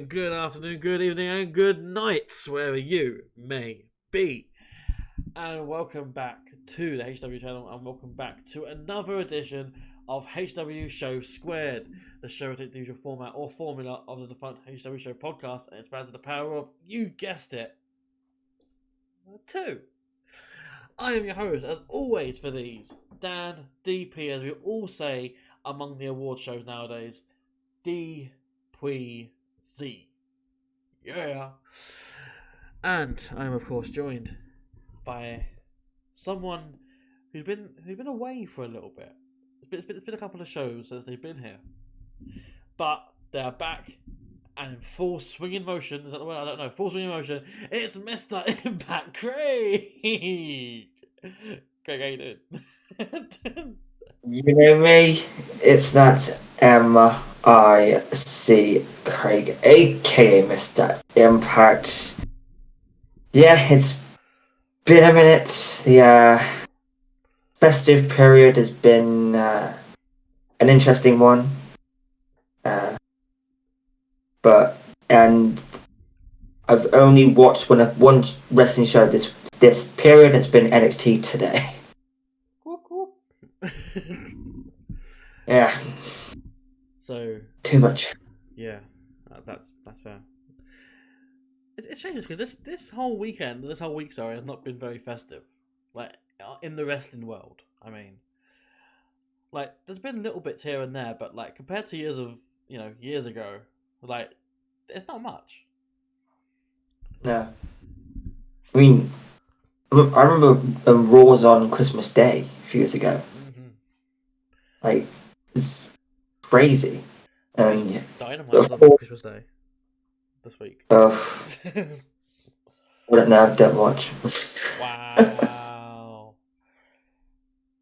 morning, good afternoon, good evening, and good nights, wherever you may be. And welcome back to the HCW channel, and welcome back to another edition of HCW Show Squared, the show with the usual format or formula of the defunct HCW Show podcast, and it's back to the power of, you guessed it, 2. I am your host, as always, for these, Dan, DP, as we all say among the award shows nowadays, DpuizY. Yeah. And I'm of course joined by someone who's been away for a little bit. It's been a couple of shows since they've been here, but they're back and in full swinging motion. Is that the word? I don't know. Full swinging motion. It's Mr. Impact Craig. Craig, how you doing? You know me, it's that M.I.C. Craig, aka Mr. Impact. Yeah, it's been a minute. The festive period has been an interesting one. And I've only watched one wrestling show this period. It's been NXT today. Yeah. So too much. Yeah, that's fair. It's strange because this whole week, has not been very festive. Like in the wrestling world, I mean, like there's been little bits here and there, but like compared to years ago, like it's not much. No. I mean, I remember Raw was on Christmas Day a few years ago. Mm-hmm. Like, it's crazy. Dynamite was on Christmas Day this week. I don't know, don't watch. Wow.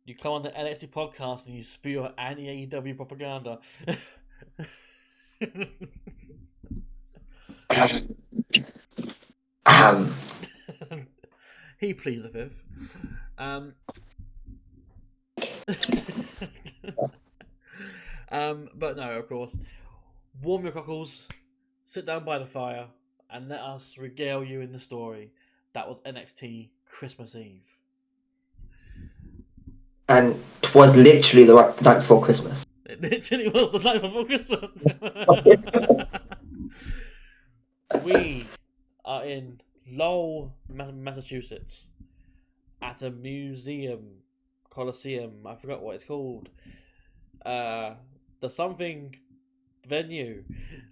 You come on the NXT podcast and you spew your anti-AEW propaganda. He pleads the fifth. But no, of course, warm your cockles, sit down by the fire, and let us regale you in the story that was NXT Christmas Eve. And it was literally the night before Christmas. It literally was the night before Christmas. We are in Lowell, Massachusetts, at a Coliseum. I forgot what it's called. The something venue.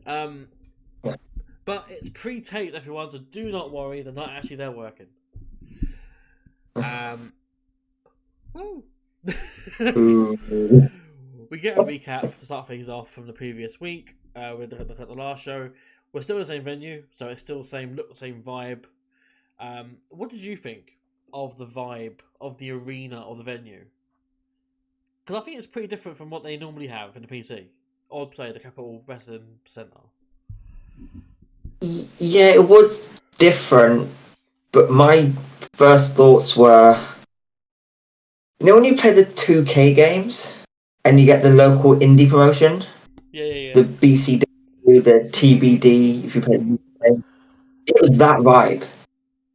But it's pre-taped, everyone, so do not worry. They're not actually there working. Woo. We get a recap to start things off from the previous week. We look at the last show. We're still in the same venue, so it's still the same look, the same vibe. What did you think of the vibe of the arena or the venue? Because I think it's pretty different from what they normally have in the PC, or play the Capital Wrestling Center. Yeah, it was different, but my first thoughts were, when you play the 2K games and you get the local indie promotion, the BCW, the TBD, if you play it was that vibe.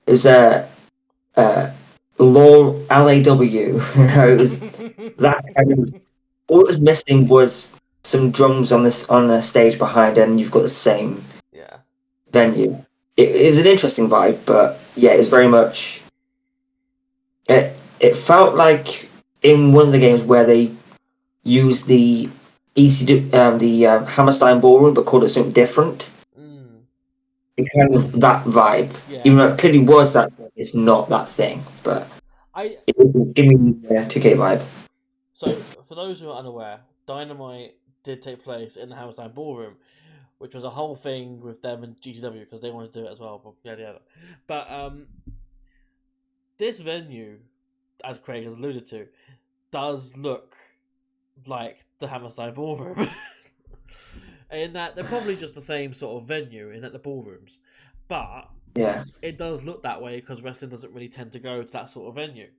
It was LAW. It was that kind of. All it was missing was some drums on the stage behind, and you've got the same venue. It is an interesting vibe, but yeah, it was very much. It felt like in one of the games where they used the Hammerstein Ballroom, but called it something different. It kind of that vibe, even though it clearly was that. It's not that thing, but it gave me the 2K vibe. So, for those who are unaware, Dynamite did take place in the Hammerstein Ballroom, which was a whole thing with them and GCW because they wanted to do it as well. But this venue, as Craig has alluded to, does look like the Hammerstein Ballroom. In that they're probably just the same sort of venue in the ballrooms, but it does look that way because wrestling doesn't really tend to go to that sort of venue.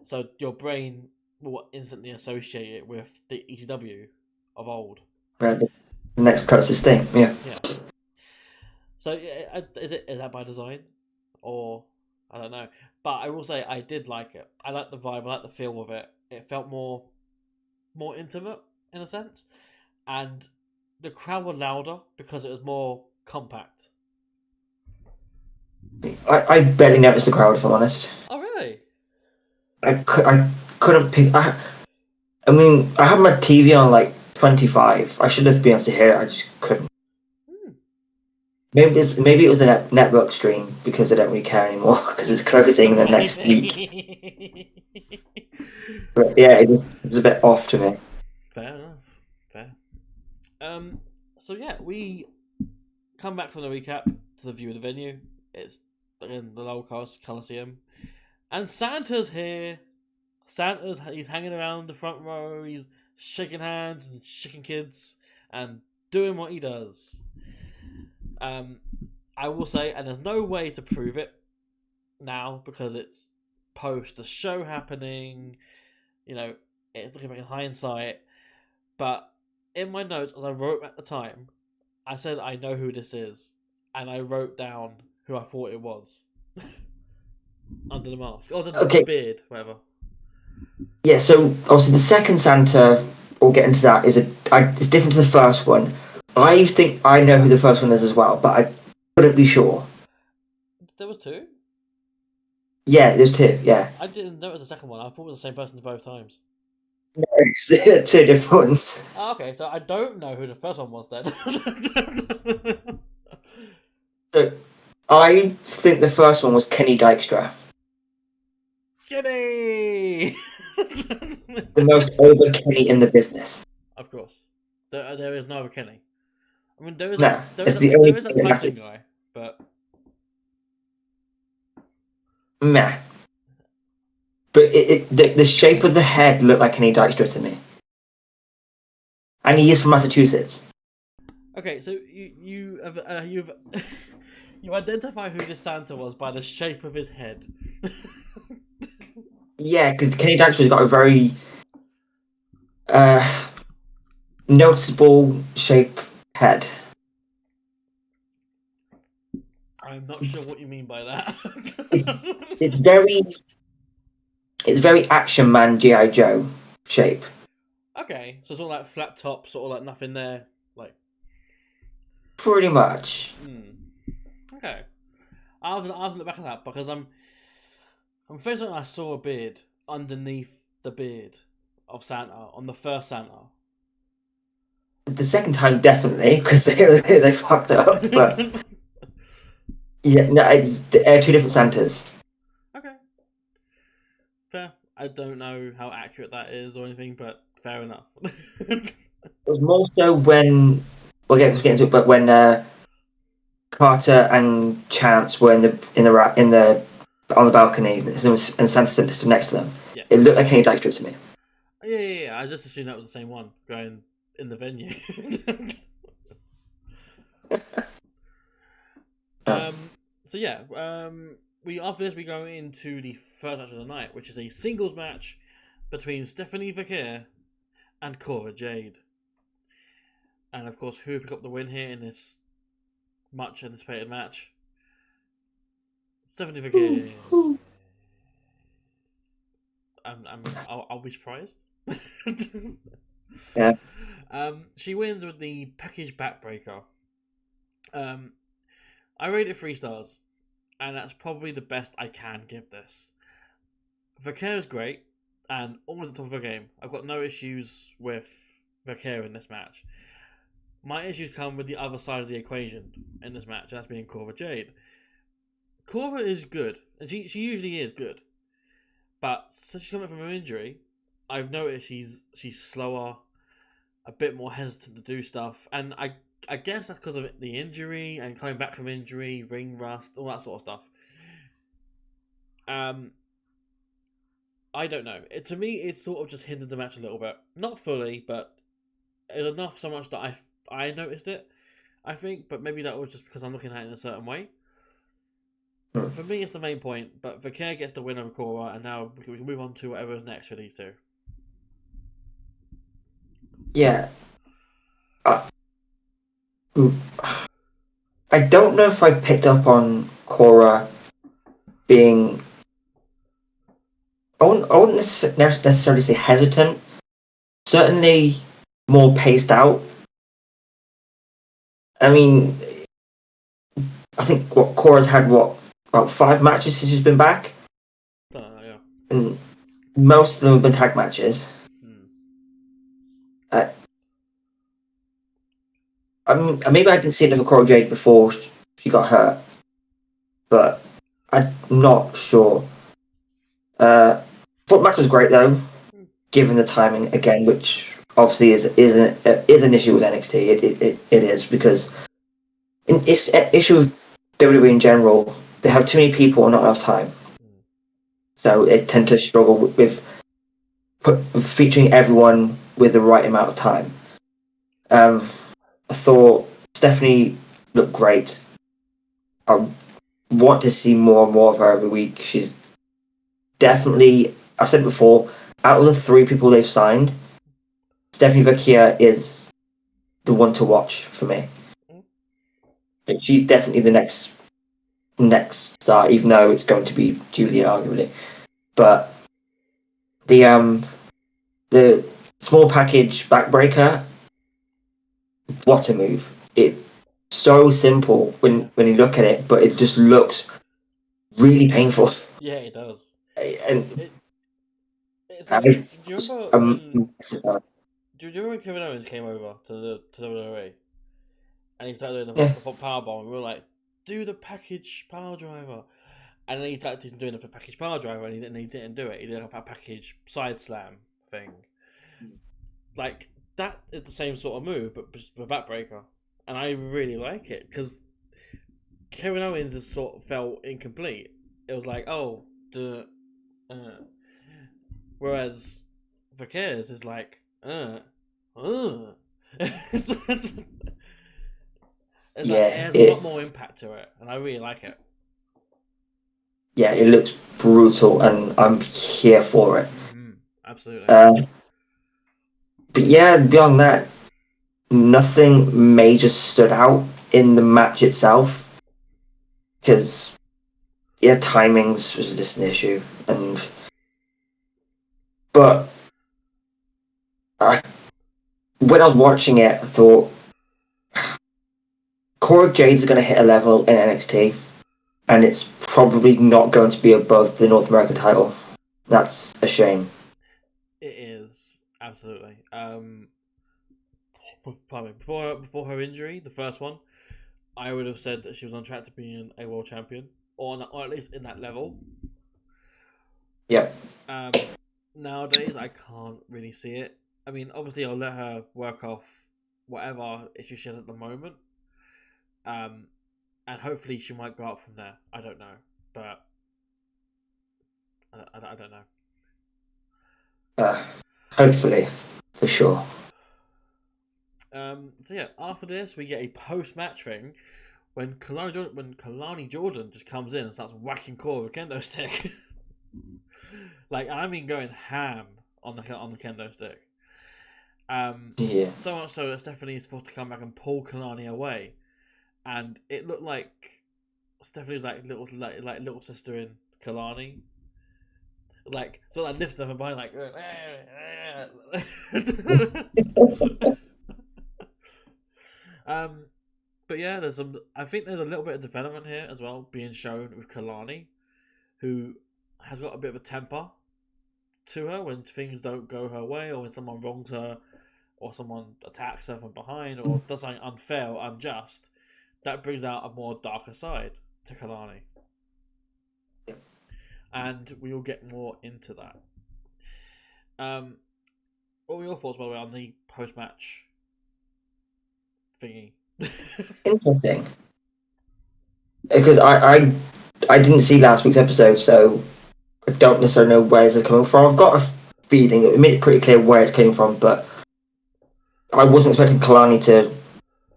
So your brain will instantly associate it with the ECW of old. Right, the next closest thing, yeah. So is that by design, or I don't know? But I will say I did like it. I like the vibe. I like the feel of it. It felt more intimate in a sense, and the crowd were louder because it was more compact. I barely noticed the crowd, if I'm honest. Oh really? I couldn't pick. I mean, I had my TV on like 25. I should have been able to hear it. I just couldn't. Hmm. Maybe it was the network stream because I don't really care anymore because it's closing the next week. But yeah, it's a bit off to me. Fair enough. Fair. So yeah, we come back from the recap to the view of the venue. It's in the low cost Coliseum, and Santa's here. He's hanging around the front row. He's shaking hands and shaking kids and doing what he does. I will say, and there's no way to prove it now because it's post the show happening. You know, it's looking back in hindsight. But in my notes, as I wrote at the time, I said I know who this is, and I wrote down who I thought it was under the mask, or the beard, whatever. Yeah, so obviously the second Santa, we'll get into that, it's different to the first one. I think I know who the first one is as well, but I couldn't be sure. There was two? Yeah, there's two, yeah. I didn't know it was the second one. I thought it was the same person both times. No, it's two different ones. Oh, okay, so I don't know who the first one was then. So, I think the first one was Kenny Dykstra. Kenny! The most over Kenny in the business. Of course. There is no other Kenny. I mean, there is No, there is a Tyson guy, but... Meh. But the shape of the head looked like Kenny Dykstra to me. And he is from Massachusetts. Okay, so you identify who this Santa was by the shape of his head. Yeah, because Kenny Dykstra's got a very noticeable shape head. I'm not sure what you mean by that. It's very Action Man G.I. Joe shape. Okay, so sort of like flat top, sort of like nothing there, like. Pretty much. Okay, I was look back at that because I'm fairly certain I saw a beard underneath the beard of Santa on the first Santa. The second time, definitely, because they fucked up. But yeah, no, it's two different Santas. Okay, fair. I don't know how accurate that is or anything, but fair enough. It was more so when we'll get into it, but when Carter and Chance were in the on the balcony, and Santa stood next to them. Yeah. It looked like Kenny Dykstra to me. Yeah. I just assumed that was the same one going in the venue. So yeah, we after this we go into the third match of the night, which is a singles match between Stephanie Vaquer and Cora Jade. And of course, who picked up the win here in this much anticipated match? Stephanie Vaquer. I'll be surprised. Yeah. She wins with the package backbreaker. I rate it 3 stars, and that's probably the best I can give this. Vaquer is great, and always at the top of her game. I've got no issues with Vaquer in this match. My issues come with the other side of the equation in this match, and that's being Cora Jade. Cora is good, and she usually is good. But since she's coming from an injury, I've noticed she's slower, a bit more hesitant to do stuff, and I guess that's because of the injury and coming back from injury, ring rust, all that sort of stuff. I don't know. To me, it sort of just hindered the match a little bit. Not fully, but enough so much that I noticed it, I think, but maybe that was just because I'm looking at it in a certain way. For me, it's the main point, but Vaquer gets the win over Cora, and now we can move on to whatever's next for these two. Yeah. I don't know if I picked up on Cora being. I wouldn't necessarily say hesitant. Certainly more paced out. I mean, I think Cora's had about 5 matches since she's been back, Yeah. and most of them have been tag matches. I mean, maybe I didn't see enough of Cora Jade before she got hurt, but I'm not sure. Foot match was great though, given the timing again, which obviously is an issue with NXT. It is because it's an issue with WWE in general. They have too many people and not enough time, so they tend to struggle with featuring everyone with the right amount of time. I thought Stephanie looked great. I want to see more and more of her every week. She's definitely, I said before, out of the 3 people they've signed, Stephanie Vaquer is the one to watch for me. She's definitely the next star, even though it's going to be Julia arguably. But the small package backbreaker, what a move! It's so simple when you look at it, but it just looks really painful. Yeah, it does. And It's like, do you remember when Kevin Owens came over to WWE and he started doing the powerbomb, and we were like, do the package power driver, and then he started doing the package power driver, and he didn't do it. He did a package side slam thing. Like, that is the same sort of move, but just a backbreaker, and I really like it because Kevin Owens has sort of felt incomplete. It was like, oh, whereas Vaquer's is like, It's like, it has a lot more impact to it, and I really like it. Yeah, it looks brutal, and I'm here for it. Absolutely. But yeah, beyond that, nothing major stood out in the match itself, because timings was just an issue, but when I was watching it, I thought Cora Jade's going to hit a level in NXT, and it's probably not going to be above the North American title. That's a shame. It is, absolutely. Before her injury, the first one, I would have said that she was on track to being a world champion, or at least in that level. Yep. Nowadays, I can't really see it. I mean, obviously, I'll let her work off whatever issue she has at the moment. And hopefully she might go up from there. I don't know, but I don't know. Hopefully, for sure. So yeah, after this we get a post-match thing when Kalani Jordan just comes in and starts whacking Cora with a kendo stick. Like, I mean, going ham on the kendo stick. So much so that Stephanie is supposed to come back and pull Kalani away, and it looked like Stephanie was like little sister in Kalani. Like, so I lifted her from behind, like. But yeah, I think there's a little bit of development here as well being shown with Kalani, who has got a bit of a temper to her when things don't go her way, or when someone wrongs her, or someone attacks her from behind, or does something unfair or unjust. That brings out a more darker side to Kalani. And we will get more into that. What were your thoughts, by the way, on the post-match thingy? Interesting. Because I didn't see last week's episode, so I don't necessarily know where this is coming from. I've got a feeling, it made it pretty clear where it's coming from, but I wasn't expecting Kalani to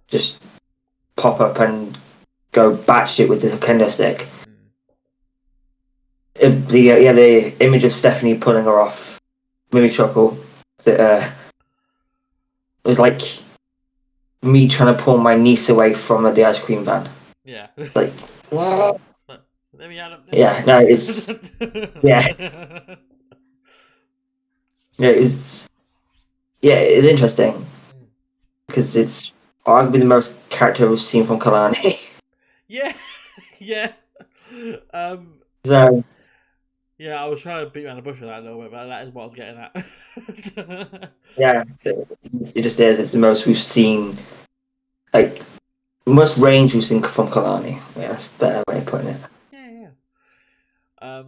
just pop up and go batshit with the kendo stick. The image of Stephanie pulling her off made me chuckle. It was like me trying to pull my niece away from the ice cream van. Yeah. Like, what? Let me Adam. Yeah, no, it's yeah, it's interesting because it's arguably the most character we've seen from Kalani. Yeah, yeah. So Yeah, I was trying to beat around the bush with that a little bit, but that is what I was getting at. yeah, it just is. It's the most we've seen, like most range we've seen from Kalani. Yeah, that's a better way of putting it. Yeah, yeah.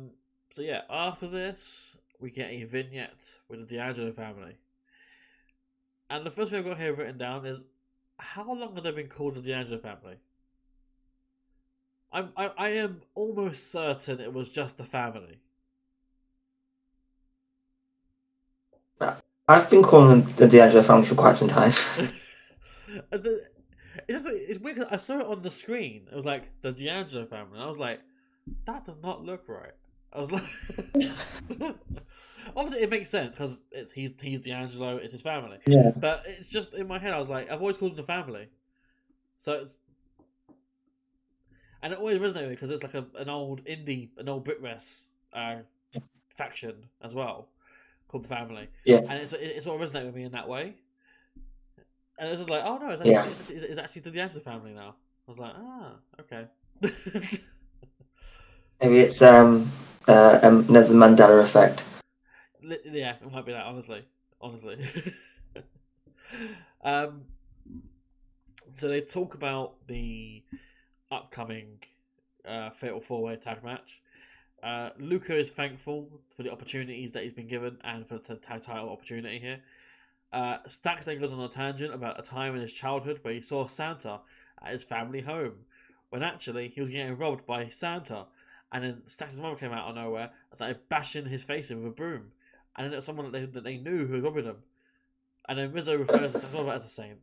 So yeah, after this, we get a vignette with the D'Angelo family. And the first thing I've got here written down is, how long have they been called the D'Angelo family? I am almost certain it was just the family. I've been calling them the D'Angelo family for quite some time. It's weird because I saw it on the screen. It was like the D'Angelo family, and I was like, that does not look right. I was like, obviously it makes sense because he's D'Angelo, it's his family. Yeah. But it's just in my head, I was like, I've always called him the family, so it's, and it always resonated because it's like an old Brick-Rest faction as well called the family. Yeah. And it sort of resonated with me in that way. And it was just like, oh no, it's actually the D'Angelo family now. I was like, okay. Maybe it's another Mandela effect. Yeah, it might be that. Honestly. So they talk about the upcoming Fatal 4-Way tag match. Luca is thankful for the opportunities that he's been given and for the tag title opportunity here. Stax then goes on a tangent about a time in his childhood where he saw Santa at his family home, when actually he was getting robbed by Santa, and then Stax's mother came out of nowhere and started bashing his face in with a broom, and then it was someone that they knew who was robbing him, and then Rizzo refers to Stax's mother as the same.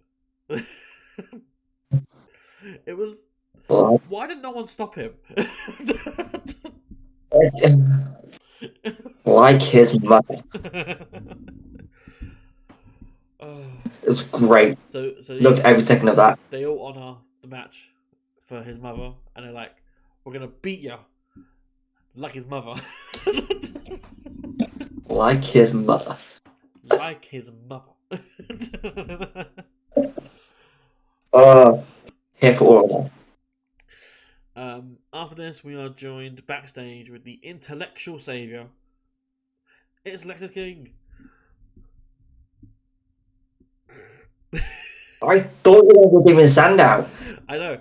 It was. Well, Why did no one stop him? like his mother. It was great. So Loved every second of that. They all honour the match for his mother, and they're like, "We're gonna beat you like his mother." Like his mother. Like his mother. Here for all of that. After this, we are joined backstage with the intellectual savior. It's Lexus King. I thought you were giving Sandow. I know.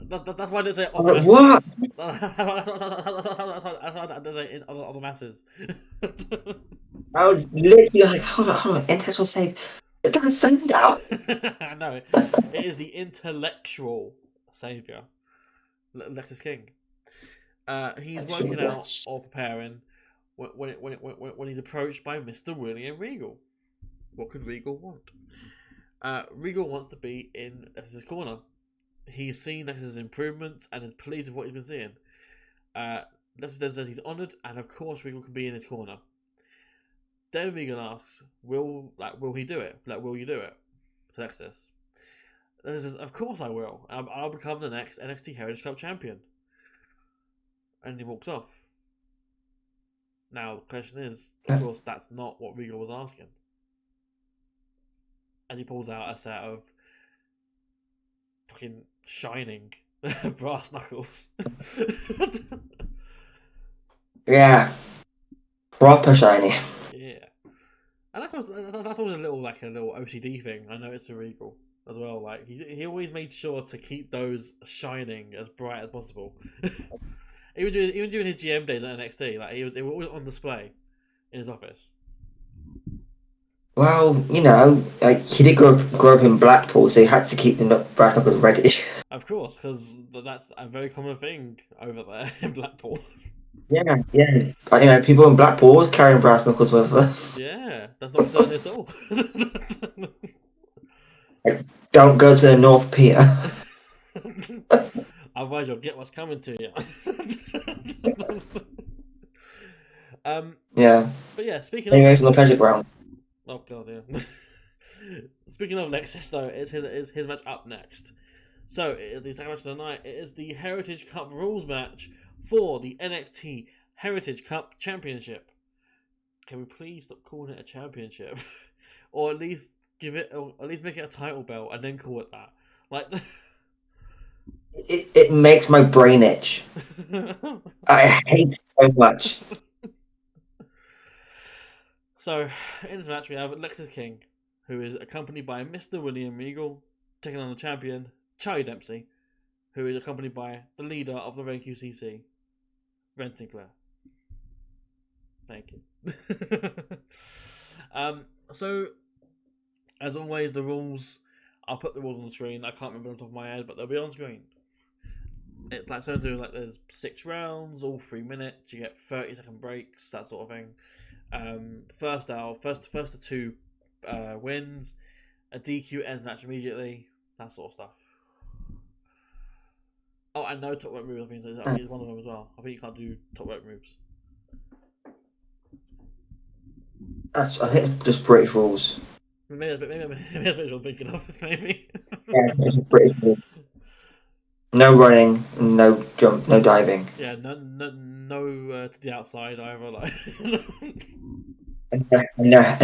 That's why I didn't say I'm like, what? That's why I didn't say other masses. I was literally like, hold on, intellectual save. That's Sandow. I know. It is the intellectual savior, Lexus King. He's working out or preparing when he's approached by Mr. William Regal. What could Regal want? Regal wants to be in Lexus's corner. He's seen Lexus's improvements and is pleased with what he's been seeing. Lexus then says he's honoured, and of course Regal can be in his corner. Then Regal asks, "Will he do it? Will you do it?" To Lexus. Lexus says, "Of course I will. I'll become the next NXT Heritage Cup champion." And he walks off. Now the question is, of course, that's not what Regal was asking. As he pulls out a set of fucking shining brass knuckles. Yeah. Proper shiny. Yeah. And that's always a little OCD thing. I know it's a Regal as well. Like he always made sure to keep those shining as bright as possible. even during his GM days at NXT, like they were always on display in his office. Well, he did grow up in Blackpool, so he had to keep the brass knuckles ready. Of course, because that's a very common thing over there in Blackpool. Yeah. People in Blackpool always carrying brass knuckles with them. Yeah, that's not concerning at all. Don't go to the North Pier. Otherwise, you'll get what's coming to you. Yeah. But yeah, speaking Anyway, of from the pleasure ground. Oh god, yeah. Speaking of Lexus, though, it's his match up next. So, it is the second match of the night. It is the Heritage Cup rules match for the NXT Heritage Cup Championship. Can we please stop calling it a championship? Or at least make it a title belt and then call it that. Like, it makes my brain itch. I hate it so much. So, in this match we have Lexis King, who is accompanied by Mr. William Regal, taking on the champion, Charlie Dempsey, who is accompanied by the leader of the Rank QCC, Ren Sinclair. Thank you. So, as always, the rules, I'll put the rules on the screen. I can't remember on the top of my head, but they'll be on screen. It's like so do like there's 6 rounds, all 3 minutes. You get 30-second breaks, that sort of thing. First to 2 wins. A DQ ends the match immediately. That sort of stuff. Oh, and no top rope moves. I think it's one of them as well. I think you can't do top rope moves. I think just British rules. Maybe I'm big enough. Maybe. Yeah, just British rules. No running, no jump, no diving. Yeah, no to the outside either. Like, and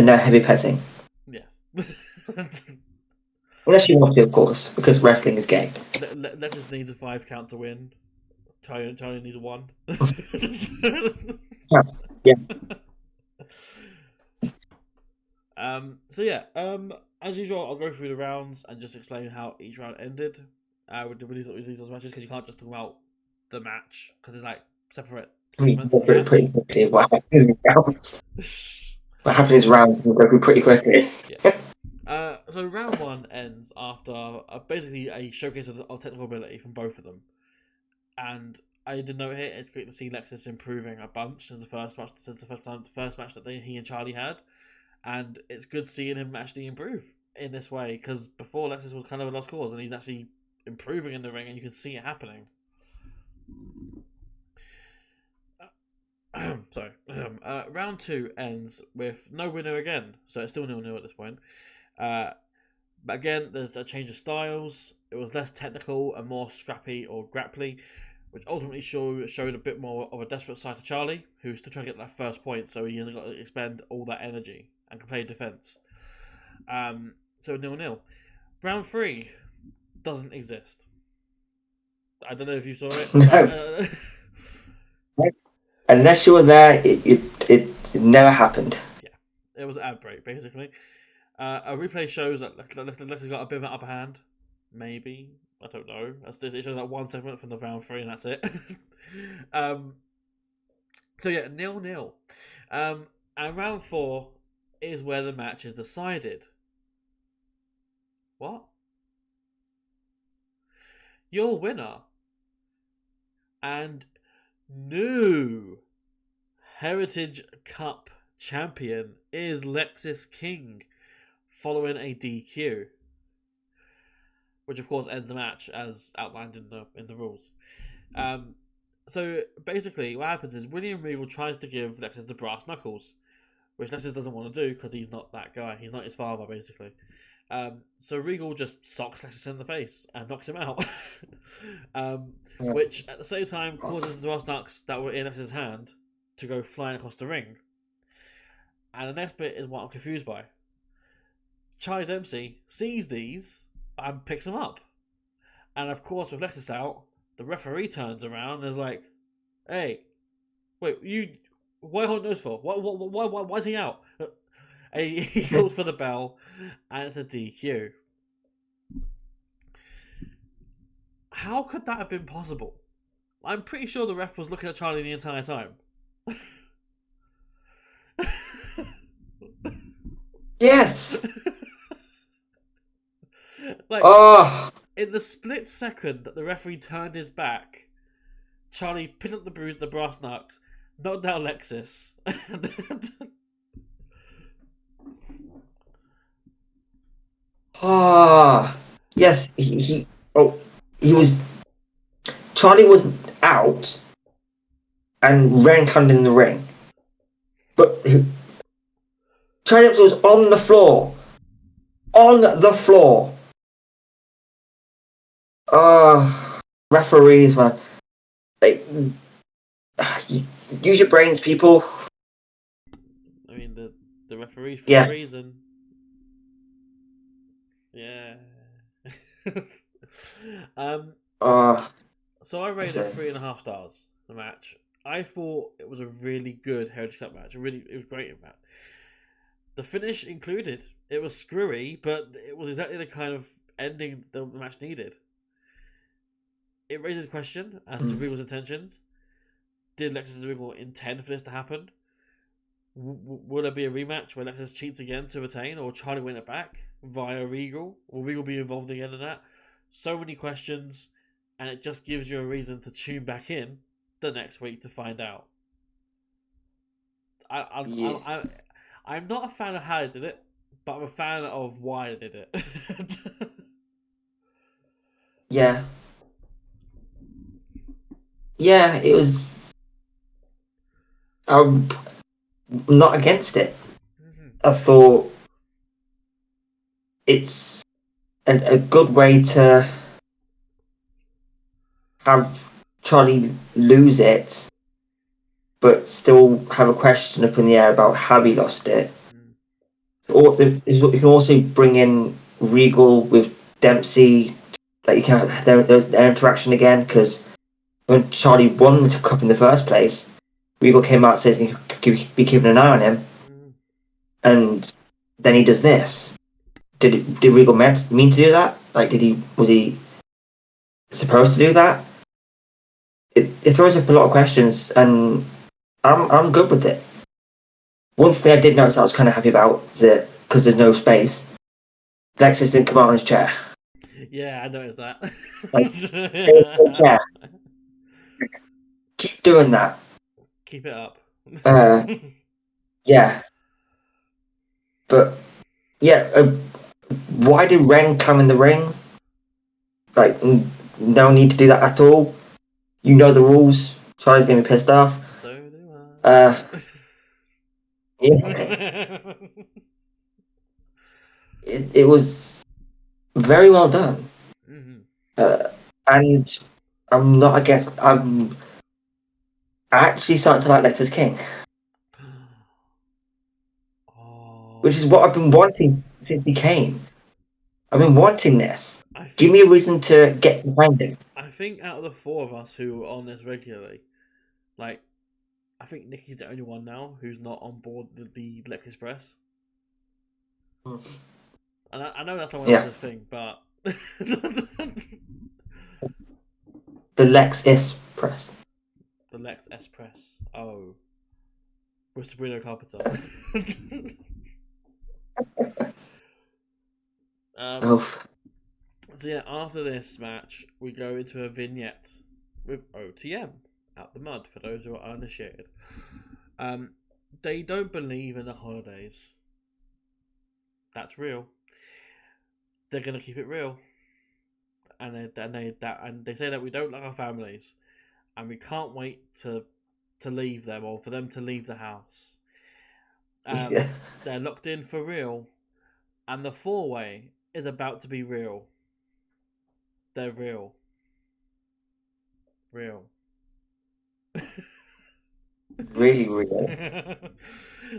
no heavy petting. yes. Unless you want to, of course, because wrestling is gay. Lettuce needs a 5 count to win. Charlie needs a 1. Yeah. So yeah. As usual, I'll go through the rounds and just explain how each round ended. With these matches, because you can't just talk about the match because it's like separate segments. Pretty quickly. What happens in rounds will go through pretty quickly. Yeah. So round 1 ends after basically a showcase of technical ability from both of them, and I did note here it's great to see Lexis improving a bunch since the first match that he and Charlie had, and it's good seeing him actually improve in this way because before Lexis was kind of a lost cause, and he's actually improving in the ring, and you can see it happening. Sorry. Round 2 ends with no winner again, so it's still 0-0 at this point. But again, there's a change of styles. It was less technical and more scrappy or grapply, which ultimately showed a bit more of a desperate side to Charlie, who's still trying to get that first point, so he hasn't got to expend all that energy and can play defense. So 0-0. Round 3 doesn't exist. I don't know if you saw it. No. Unless you were there, it never happened. Yeah, it was an ad break basically. A replay shows that Lexis got a bit of an upper hand. Maybe, I don't know. It shows like 1 segment from the round 3, and that's it. So yeah, 0-0. And round 4 is where the match is decided. What? Your winner and new Heritage Cup champion is Lexis King, following a DQ, which of course ends the match as outlined in the rules. So basically, what happens is William Regal tries to give Lexis the brass knuckles, which Lexis doesn't want to do because he's not that guy. He's not his father, basically. So Regal just socks Lexis in the face and knocks him out, which at the same time causes the brass knucks that were in Lexis' hand to go flying across the ring. And the next bit is what I'm confused by. Charlie Dempsey sees these and picks them up, and of course with Lexis out, the referee turns around and is like, "Hey, wait, you? Why hold those for? Why is he out?" And he calls for the bell, and it's a DQ. How could that have been possible? I'm pretty sure the ref was looking at Charlie the entire time. Yes. Like, oh. In the split second that the referee turned his back, Charlie picked up the brass knucks, knocked down Lexis. Yes, he was. Charlie was out, and Ren climbed in the ring, but Charlie was on the floor, Referees, man. Like, use your brains, people. I mean, the referee for Yeah. a reason. Yeah. So I rated it 3.5 stars. The match. I thought it was a really good Heritage Cup match. It was great, in fact. The finish included. It was screwy, but it was exactly the kind of ending the match needed. It raises a question as to Regal's intentions. Did Lexus and Regal intend for this to happen? Will there be a rematch where Lexus cheats again to retain, or Charlie win it back via Regal? Will Regal be involved again in that? So many questions, and it just gives you a reason to tune back in the next week to find out. I'm not a fan of how they did it, but I'm a fan of why they did it. Yeah. Yeah, it was. I'm not against it. I thought it's a good way to have Charlie lose it, but still have a question up in the air about how he lost it. Or you can also bring in Regal with Dempsey, like you can have their interaction again, because when Charlie won the cup in the first place, Regal came out saying he could be keeping an eye on him, and then he does this. Did Regal mean to do that? Like, was he supposed to do that? It throws up a lot of questions, and I'm good with it. One thing I did notice I was kind of happy about is that because there's no space, Lexus didn't come out on his chair. Yeah, I noticed that. Like, yeah, keep doing that. Keep it up. Yeah, but yeah, why did Ren come in the ring? Like, no need to do that at all. You know the rules. Charlie's gonna be pissed off. So do I. Yeah. It was very well done. And I'm not against. I'm actually starting to like Letters King, which is what I've been wanting since he came. I've been wanting this. Give me a reason to get behind him. I think out of the four of us who are on this regularly, like, I think Nikki's the only one now who's not on board the Lex Express. And I know that's someone else's thing, but the Lex Express. The Lex Express. Oh, with Sabrina Carpenter. So yeah, after this match, we go into a vignette with OTM out the mud. For those who are uninitiated, they don't believe in the holidays. That's real. They're gonna keep it real, and they say that we don't like our families, and we can't wait to leave them, or for them to leave the house. They're locked in for real, and the 4-way is about to be real. They're real. Real. Really real.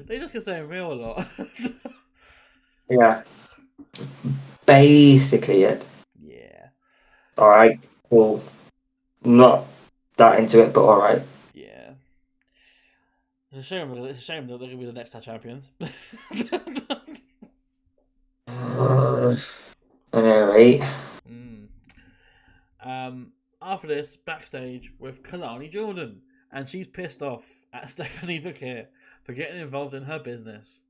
They just keep saying real a lot. Yeah. Basically it. Yeah. Alright, cool. Not that into it, but alright. Yeah. It's a shame that they're going to be the next tag champions. Alright. After this, backstage with Kalani Jordan, and she's pissed off at Stephanie Vaquer for getting involved in her business.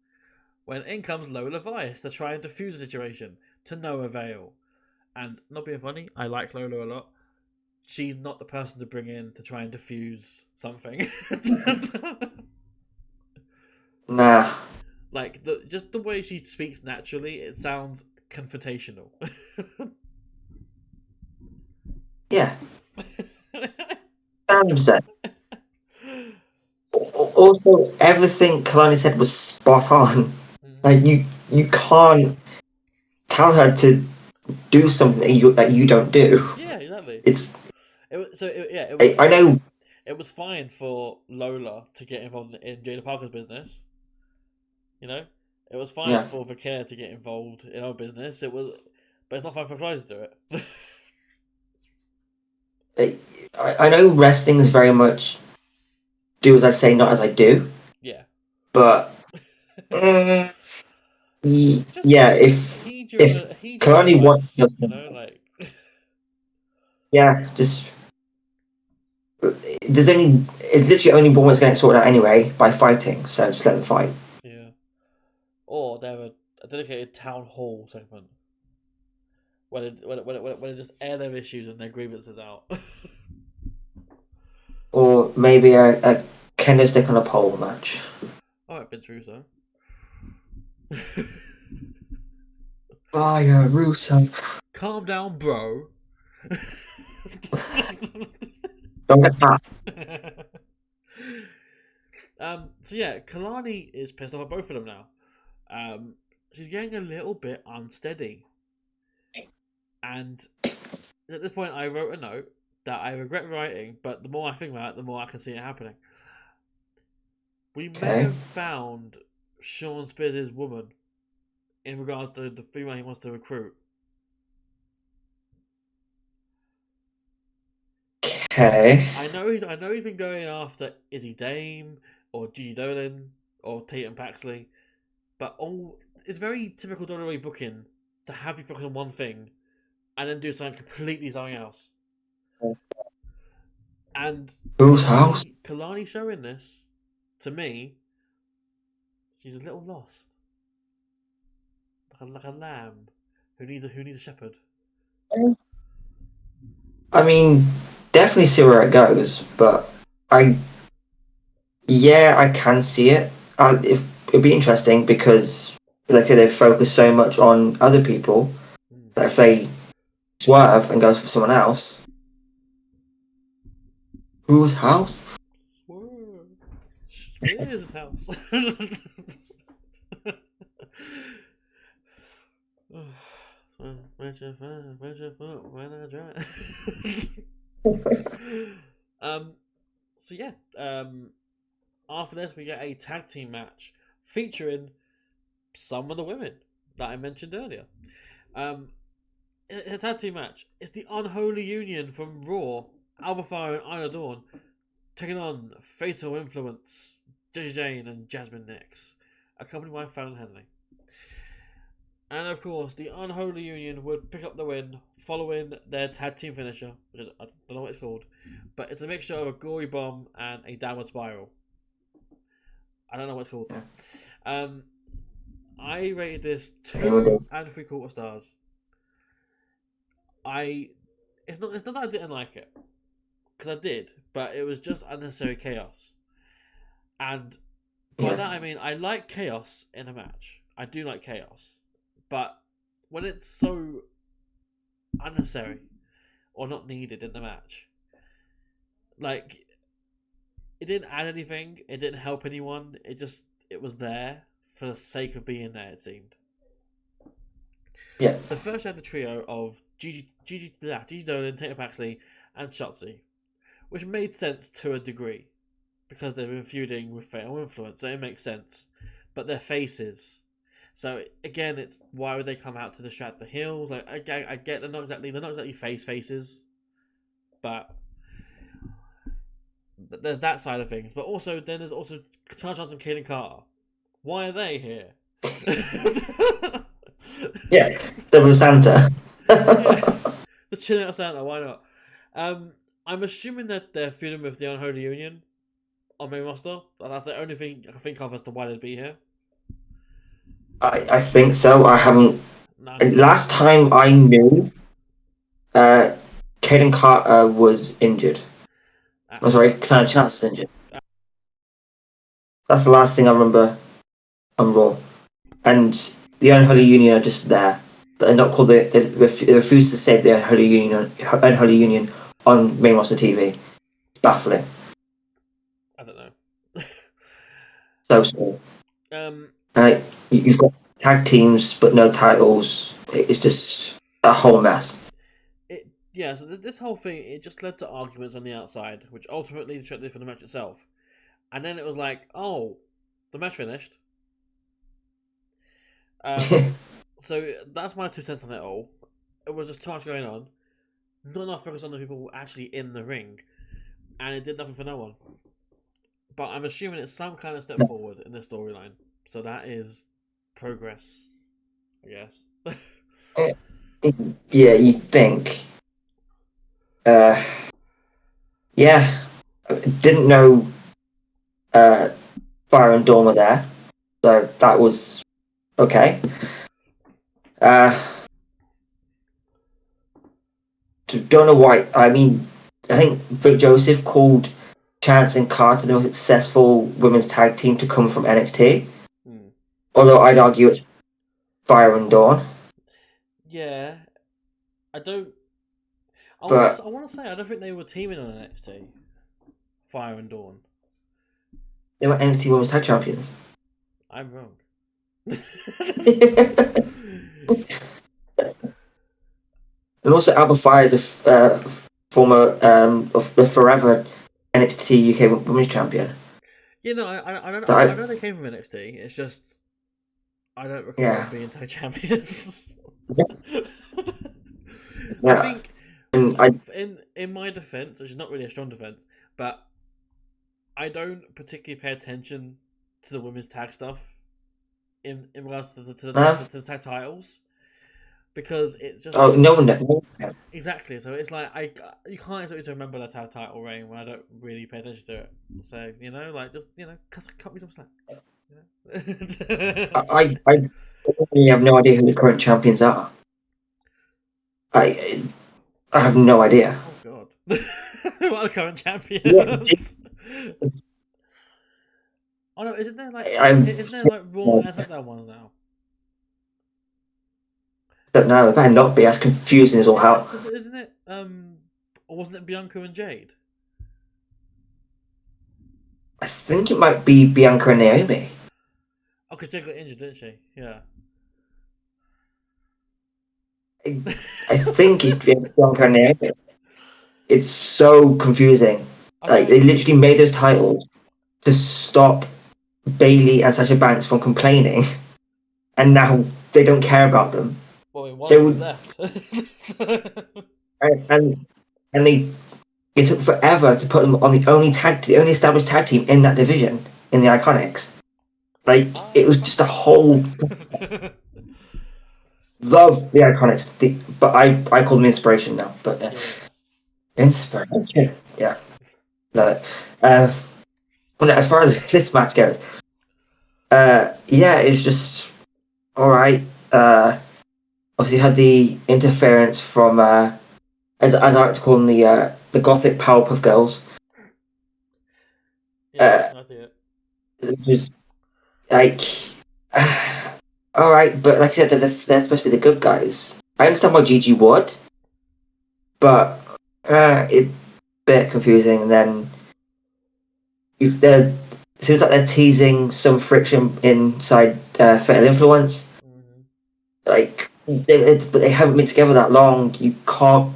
When in comes Lola Vice to try and defuse the situation, to no avail. And not being funny, I like Lola a lot. She's not the person to bring in to try and defuse something. Nah. Like, just the way she speaks naturally, it sounds confrontational. Yeah. 100%. Also, everything Kalani said was spot on. Like, you can't tell her to do something that you don't do. Yeah, exactly. It's It was. I know. It was fine for Lola to get involved in Jada Parker's business. You know, it was fine Yeah. for Vaquer to get involved in our business. It was, but it's not fine for Clyde to do it. I know wrestling is very much do as I say, not as I do. Yeah. But Just yeah, heed if your Kalani wants, advice. You know, like. yeah, just it's literally only one that's going to sorted out anyway by fighting. So just let them fight. Yeah. Or they have a dedicated town hall segment where they just air their issues and their grievances out. Or maybe a kendo stick on a pole match. Alright, been through so. Fire, Russo. Calm down, bro. Don't get that. So yeah, Kalani is pissed off at both of them now. She's getting a little bit unsteady. And at this point, I wrote a note that I regret writing, but the more I think about it, the more I can see it happening. We may have found Sean Spears' woman in regards to the female he wants to recruit. Okay. I know he's been going after Izzy Dame or Gigi Dolan or Tatum Paxley, but it's very typical WWE booking to have you focus on one thing and then do something else. And Whose house? Kalani showing this to me, she's a little lost, like a lamb who needs a shepherd. I mean, definitely see where it goes, but I can see it. It'd be interesting because, like I said, they focus so much on other people that if they swerve and goes for someone else, whose house? Spears' house. Where's your foot when I try? So yeah, after this we get a tag team match featuring some of the women that I mentioned earlier. It's a tag team match. It's the Unholy Union from Raw, Alba Fire and Isla Dawn, taking on Fatal Influence, Jessie Jane and Jasmine Nix, accompanied by Fallon Henley. And of course, the Unholy Union would pick up the win following their tag team finisher, which I don't know what it's called, but it's a mixture of a gory bomb and a downward spiral. I don't know what it's called. I rated this 2 3/4 stars. It's not that I didn't like it, because I did, but it was just unnecessary chaos. And by that I mean I like chaos in a match. I do like chaos. But when it's so unnecessary or not needed in the match, like, it didn't add anything, it didn't help anyone, it was there for the sake of being there, it seemed. Yeah. So first you had the trio of Gigi Dolan, Tatum Paxley, and Shotzi, which made sense to a degree because they've been feuding with Fatal Influence, so it makes sense. But they're faces. So again, it's why would they come out to distract the heels? Like, I get they're not exactly faces, but there's that side of things. But also, then there's also Tara Johnson and Kaden Carter. Why are they here? Yeah, Double Santa. The chilling out Santa. Why not? I'm assuming that they're feuding with the Unholy Union on main roster. That's the only thing I can think of as to why they'd be here. I think so. I haven't. Last time I knew, Kaden Carter was injured. I'm sorry, Katana Chance was injured. That's the last thing I remember on Raw. And the Unholy Union are just there, but they're not called. They refuse to say the Unholy Union on main roster TV. It's baffling. I don't know. So small. You've got tag teams but no titles. It's just a whole mess. So this whole thing, it just led to arguments on the outside, which ultimately detracted from the match itself. And then it was like, oh, the match finished. So that's my 2 cents on it all. It was just too much going on. Not enough focus on the people actually in the ring. And it did nothing for no one. But I'm assuming it's some kind of step forward in the storyline. So that is progress, I guess. Yeah, you think. Yeah, didn't know Fire and Dawn were there, so that was okay. Don't know why. I mean, I think Vic Joseph called Chance and Carter the most successful women's tag team to come from NXT. Although I'd argue it's Fire and Dawn. Yeah, I don't. I But want to say I don't think they were teaming on NXT. Fire and Dawn. they were NXT Women's Tag Champions. I'm wrong. And also, Alba Fire is a former of the forever NXT UK Women's Champion. I know they came from NXT. It's just I don't recall them being tag champions. I think in my defense, which is not really a strong defense, but I don't particularly pay attention to the women's tag stuff in regards to the tag titles. Because it's just no one knows. Exactly. So it's like you can't expect me to remember the tag title reign when I don't really pay attention to it. So just cut me some slack. I have no idea who the current champions are. I have no idea. Oh God, who are the current champions? Oh no, isn't there like Raw and SmackDown ones now? Don't know. It better not be as confusing as all hell. Isn't it? Or wasn't it Bianca and Jade? I think it might be Bianca and Naomi. Oh, because Jade got injured, didn't she? Yeah. I think it's Bianca and Naomi. It's so confusing. Like they literally made those titles to stop Bayley and Sasha Banks from complaining, and now they don't care about them. Well, they would left. and it took forever to put them on the only established tag team in that division in the Iconics. Like it was just a whole love the Iconics, but I call them inspiration now. But inspiration, yeah. No, as far as this match goes, it's just all right. Obviously, had the interference from as I like to call them the Gothic Powerpuff Girls. Yeah, I see it. It was like all right, but like I said, they're supposed to be the good guys. I understand why Gigi would, but it's a bit confusing. And then it seems like they're teasing some friction inside Fatal Influence. Mm-hmm. Like they haven't been together that long. You can't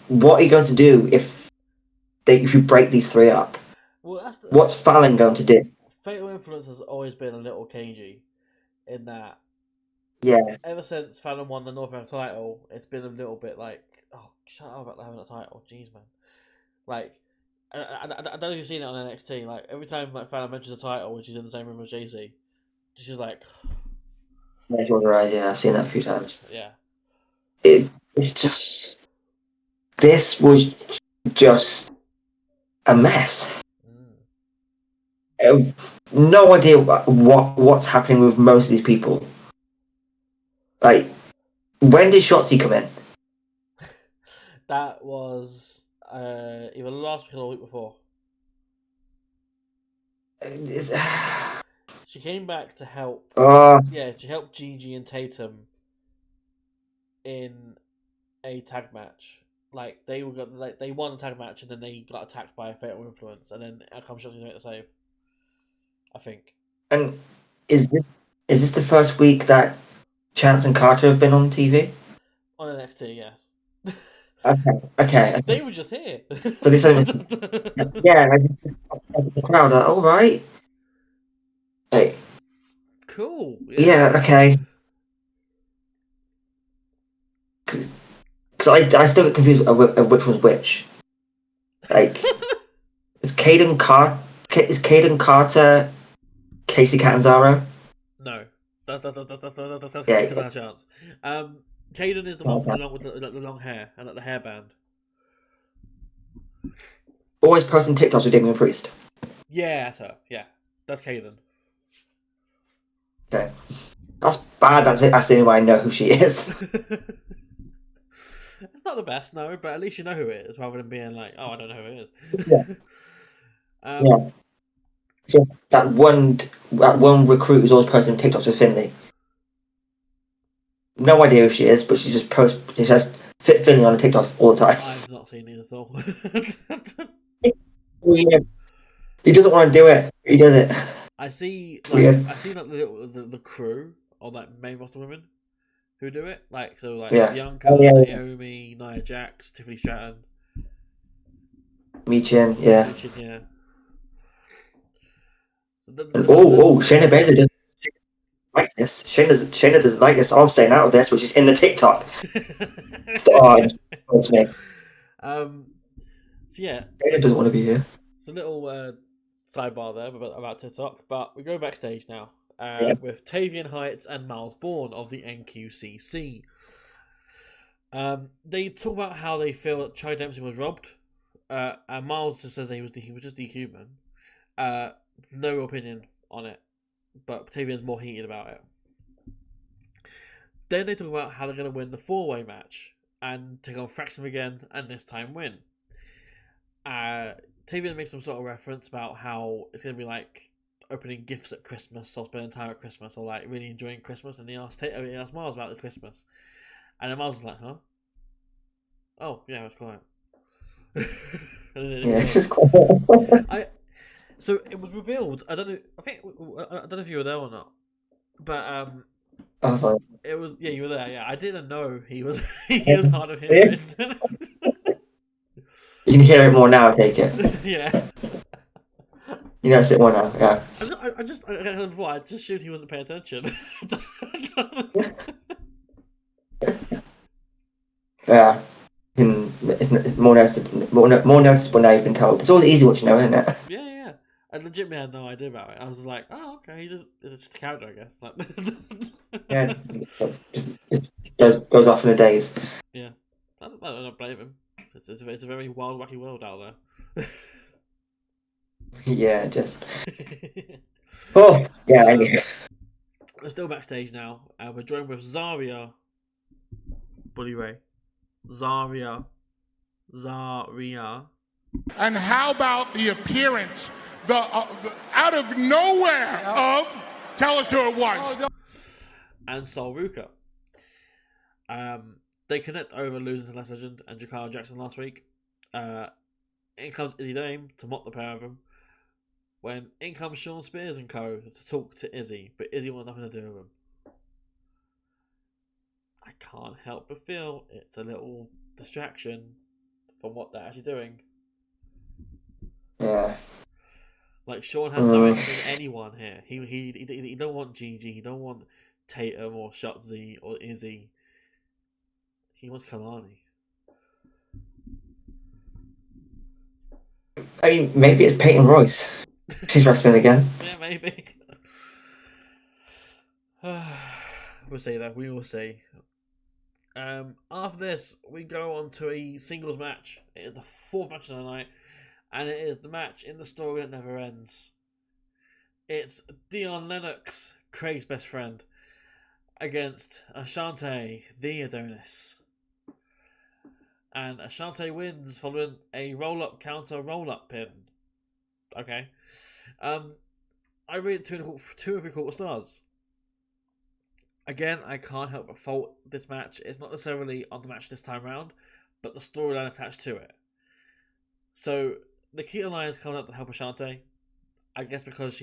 what are you going to do if you break these three up? Well, what's Fallon going to do? Fatal Influence has always been a little cagey in that. Yeah. Ever since Fallon won the North American title, it's been a little bit like, oh, shut up about having a title. Jeez, man. Like, I don't know if you've seen it on NXT. Like, every time Fallon mentions a title when she's in the same room as Jay-Z, she's like... Yeah, I've seen that a few times. Yeah. It's just... This was just a mess. No idea what's happening with most of these people. Like, when did Shotzi come in? That was either last week or the week before. She came back to help. She helped Gigi and Tatum in a tag match. Like they won the tag match and then they got attacked by a Fatal Influence, and then out comes Shotzi to make the save. I think. And is this the first week that Chance and Carter have been on TV? On NXT, yes. Okay. They were just here. So they said, yeah, the crowd are all right. Hey, Cool. yeah, okay. Because I still get confused of which was which. Like, is Caden Carter Casey Catanzaro? No. That's Yeah. our chance. Caden is the one with the long hair and the hairband. Always posting TikToks with Damian Priest. Yeah, that's her. Yeah, that's Caden. Okay. That's bad. That's it. That's the only way I know who she is. It's not the best, no, but at least you know who it is, rather than being like, "Oh, I don't know who it is." Yeah. Yeah. So that one recruit who's always posting TikToks with Finley. No idea who she is, but she just posts. She just fit Finley on the TikToks all the time. I've not seen it at all. Weird. He doesn't want to do it. He does it. I see, Weird. the crew of like main roster women who do it, like Yeah. Bianca, Oh, yeah. Naomi, Nia Jax, Tiffany Stratton, Michin, yeah. Michin, yeah. So Shayna Baszler doesn't like this. Shayna doesn't like this. I'm staying out of this, which is in the TikTok. Oh, it's me. So yeah, Shayna doesn't want to be here. it's a little sidebar there about TikTok, but we go backstage now with Tavian Heights and Miles Bourne of the NQCC. They talk about how they feel that Charlie Dempsey was robbed, and Miles just says he was just dehuman. No opinion on it, but Tavian's more heated about it. Then they talk about how they're going to win the 4-way match and take on Fraxum again, and this time win. Tavian makes some sort of reference about how it's going to be like opening gifts at Christmas, or spending time at Christmas, or like really enjoying Christmas. And he asked Miles about the Christmas, and then Miles was like, "Huh? Oh yeah, it's quiet." Yeah, it's just cool. So it was revealed. I don't know. I don't know if you were there or not, but I was like, it was. Yeah, you were there. Yeah, I didn't know he was. He was hard of hearing. You can hear it more now. I take it. Yeah. You notice it more now. Yeah. I just assumed he wasn't paying attention. Yeah. It's more noticeable now you've been told. It's always easy what you know, isn't it? Yeah. I legitimately had no idea about it. I was like, oh, okay, it's just a character, I guess. Like... Yeah. Just goes off in the days. Yeah. I don't blame him. It's a very wild, wacky world out there. Yeah, just. Oh, yeah. Anyway. We're still backstage now. We're joined with Zarya. Bully Ray. Zarya. And how about the appearance, the out of nowhere of, tell us who it was. And Sol Ruka. They connect over losing to Last Legend and Jakara Jackson last week. In comes Izzy Dame to mock the pair of them. When in comes Sean Spears and co. to talk to Izzy, but Izzy wants nothing to do with him. I can't help but feel it's a little distraction from what they're actually doing. Yeah. Like Sean has no interest in anyone here. He don't want Gigi. He don't want Tatum or Shotzi or Izzy. He wants Kalani. I mean, maybe it's Peyton Royce. She's wrestling again. Yeah, maybe. We'll see though. We will see. After this, we go on to a singles match. It is the 4th match of the night, and it is the match in the story that never ends. It's Dion Lennox, Craig's best friend, against Ashante, the Adonis. And Ashante wins following a roll-up counter roll-up pin. Okay. I rate 2 and 3/4 stars. Again, I can't help but fault this match. It's not necessarily on the match this time round, but the storyline attached to it. So Nikki Alliance comes out to help Ashante. I guess because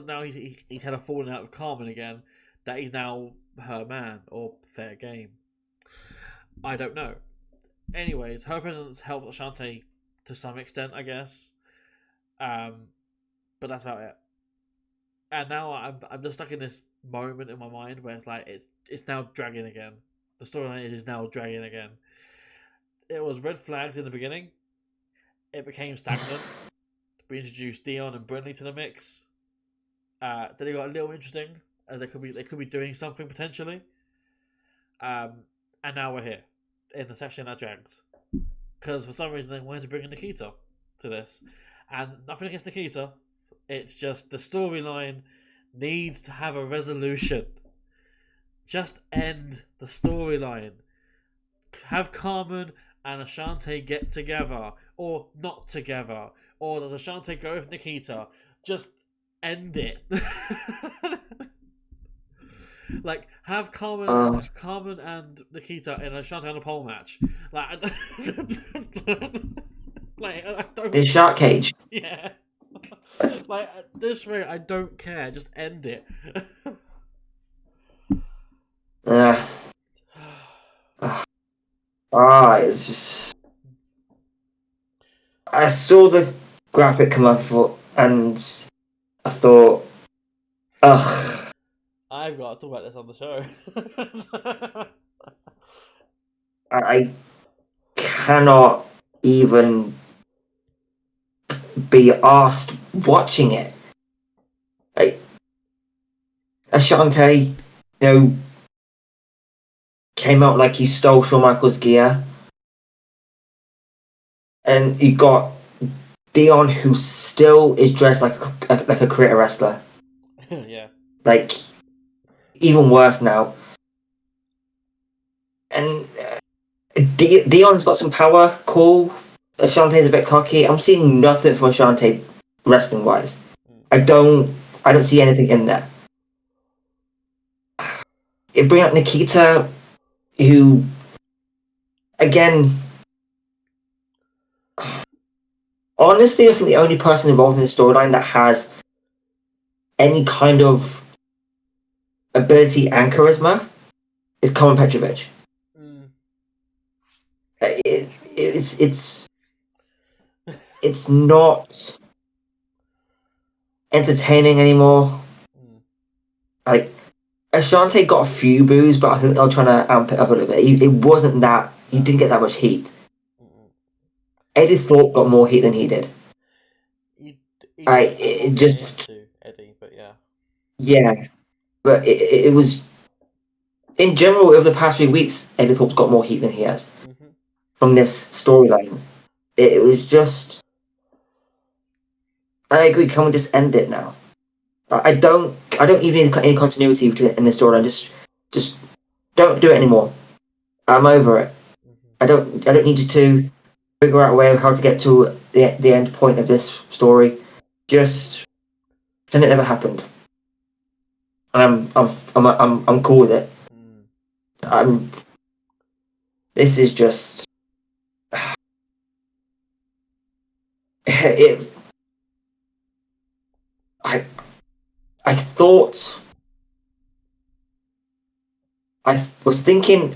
now he's had a falling out with Carmen again, that he's now her man, or fair game. I don't know. Anyways, her presence helped Ashante to some extent, I guess. But that's about it. And now I'm just stuck in this moment in my mind where it's like it's now dragging again. The storyline is now dragging again. It was red flags in the beginning. It became stagnant. We introduced Dion and Brindley to the mix. Then it got a little interesting, as they could be doing something potentially. And now we're here in the section that drags, because for some reason they wanted to bring in Nikita to this, and nothing against Nikita. It's just the storyline needs to have a resolution. Just end the storyline. Have Carmen and Ashante get together, or not together, or does Ashante go with Nikita? Just end it. Like, have Carmen and Nikita in a Ashante on a pole match. Like, I don't. In Shark Cage. Yeah. Like, at this rate, I don't care. Just end it. It's just. I saw the graphic come up and I thought, ugh. I've got to talk about this on the show. I cannot even be asked watching it. Like, Ashante, came out like he stole Shawn Michaels' gear. And you got Dion, who still is dressed like a career wrestler. Yeah. Like, even worse now. And Dion's got some power, cool. Ashante's a bit cocky. I'm seeing nothing from Ashante wrestling wise. I don't see anything in there. It bring up Nikita, who, again, honestly, I think the only person involved in the storyline that has any kind of ability and charisma is Colin Petrovich. It's not entertaining anymore. Like, Ashante got a few boos, but I think they were trying to amp it up a little bit. It wasn't that. He didn't get that much heat. Eddie Thorpe got more heat than he did. It just Eddie, but yeah. Yeah, but it was, in general, over the past few weeks, Eddie Thorpe's got more heat than he has from this storyline. It was just, I agree. Can we just end it now? I don't even need any continuity in this storyline. Just don't do it anymore. I'm over it. I don't need you to figure out a way of how to get to the end point of this story. Just pretend it never happened. I'm cool with it. This is just it. I thought, I was thinking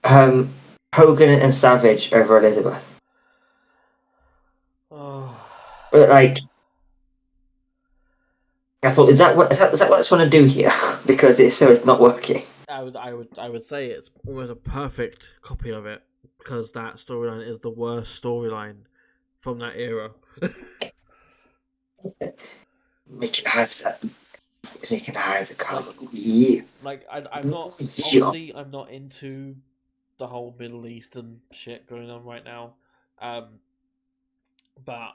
Hogan and Savage over Elizabeth. But like, I thought, is that what it's trying to do here? Because it's not working. I would say it's almost a perfect copy of it, because that storyline is the worst storyline from that era. Making eyes at Carmen. Yeah. Like, I'm not obviously I'm not into the whole Middle Eastern shit going on right now, but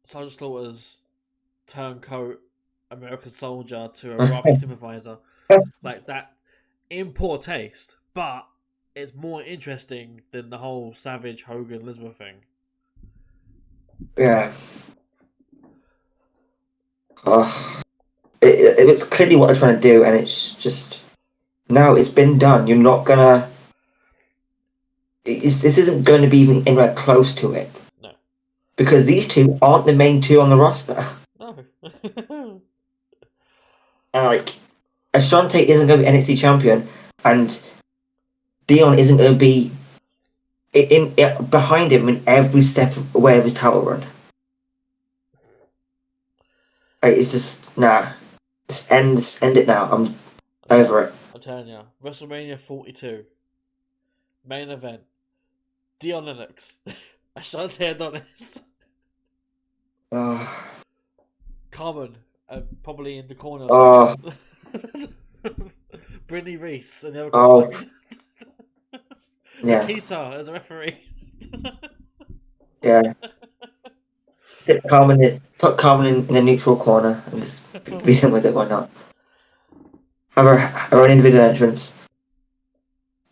Sergeant Slaughter's turncoat American soldier to a Robbie sympathizer, like that, in poor taste, but it's more interesting than the whole Savage Hogan Elizabeth thing. Yeah. It was clearly what they're trying to do, and it's just, no, it's been done. You're not gonna. This isn't going to be even anywhere close to it. No. Because these two aren't the main two on the roster. No. And like, Ashante isn't going to be NXT champion, and Dion isn't going to be behind him in every step away of his title run. It's just Just end it now. I'm over it. I'm telling you, WrestleMania 42 main event. Dion Lennox, Ashante Adonis, Carmen, probably in the corner. Brittany Reese and the other corner. Yeah. Nikita as a referee. Yeah. Put Carmen in a neutral corner and just beat him with it. Why not? Have her own individual entrance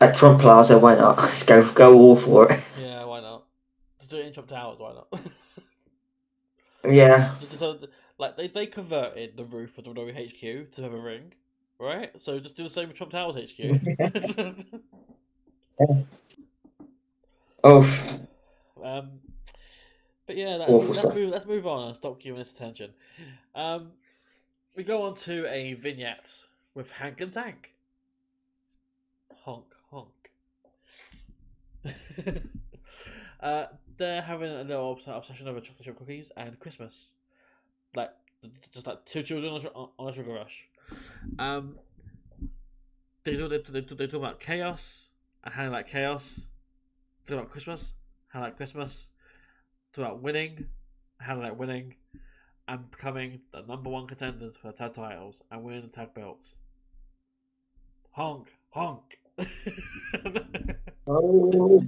at Trump Plaza. Why not? Just go all for it. Yeah, why not? Just do it in Trump Towers. Why not? Yeah. Just so, like they converted the roof of the WWE HQ to have a ring, right? So just do the same with Trump Towers HQ. Oh. But yeah, let's move on and stop giving this attention. We go on to a vignette with Hank and Tank. Honk, honk. They're having a little obsession over chocolate chip cookies and Christmas. Just like two children on a sugar rush. They talk about chaos and how they like chaos. They talk about Christmas, how they like Christmas. Talk about winning, how they like winning, and becoming the #1 contenders for the tag titles and winning the tag belts. Honk, honk. Oh.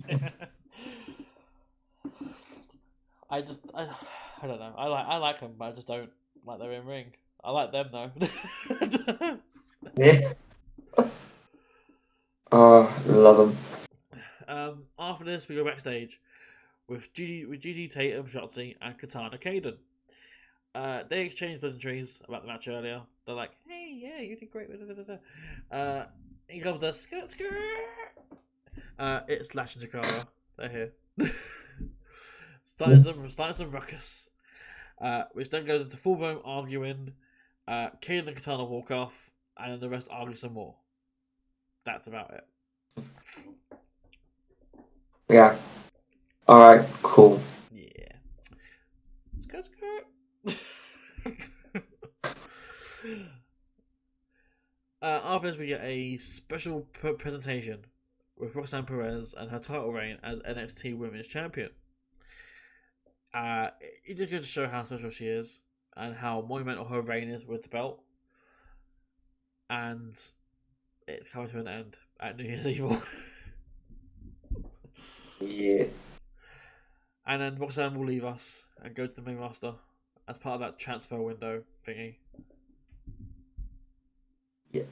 I don't know. I like them, but I just don't like their in ring. I like them though. Yeah. Oh, love them. After this, we go backstage with Gigi Tatum, Shotzi, and Katana Kaden. They exchange pleasantries about the match earlier. They're like, "Hey, yeah, you did great." Here comes the skirt. It's Lash and Cora. They're here. starting some ruckus, which then goes into full-blown arguing. Kaden and Katana walk off, and then the rest argue some more. That's about it. Yeah. Alright, cool. Yeah. Skirt. After this, we get a special presentation with Roxanne Perez and her title reign as NXT Women's Champion. It just goes to show how special she is and how monumental her reign is with the belt. And it's coming to an end at New Year's Eve. Yeah. And then Roxanne will leave us and go to the main roster as part of that transfer window thingy. Yeah.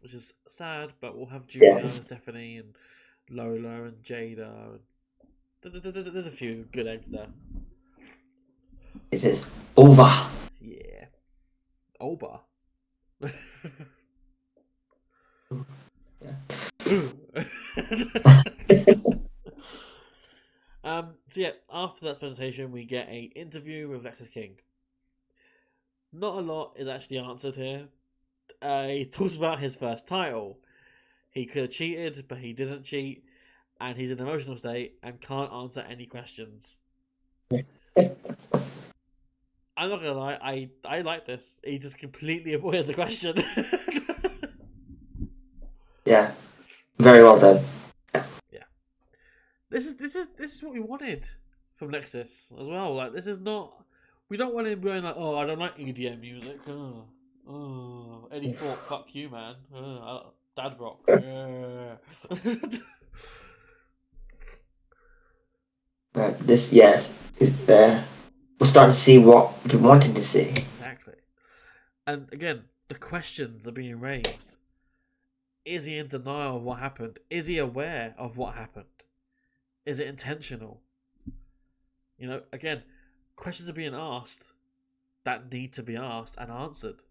Which is sad, but we'll have Julia and Stephanie and Lola and Jada. There's a few good eggs there. It is over. Yeah. Over. So yeah, after that presentation, we get an interview with Lexis King. Not a lot is actually answered here. He talks about his first title. He could have cheated, but he didn't cheat, and he's in an emotional state and can't answer any questions. I'm not gonna lie, I like this. He just completely avoided the question. Yeah, very well done. Yeah, this is what we wanted from Lexis as well. Like, this is not. We don't want him going like, "Oh, I don't like EDM music." Oh, Eddie Thorpe, fuck you, man. Dad rock. This, yes, we're starting to see what we wanted to see. Exactly. And again, the questions are being raised. Is he in denial of what happened? Is he aware of what happened? Is it intentional? You know, again, questions are being asked that need to be asked and answered.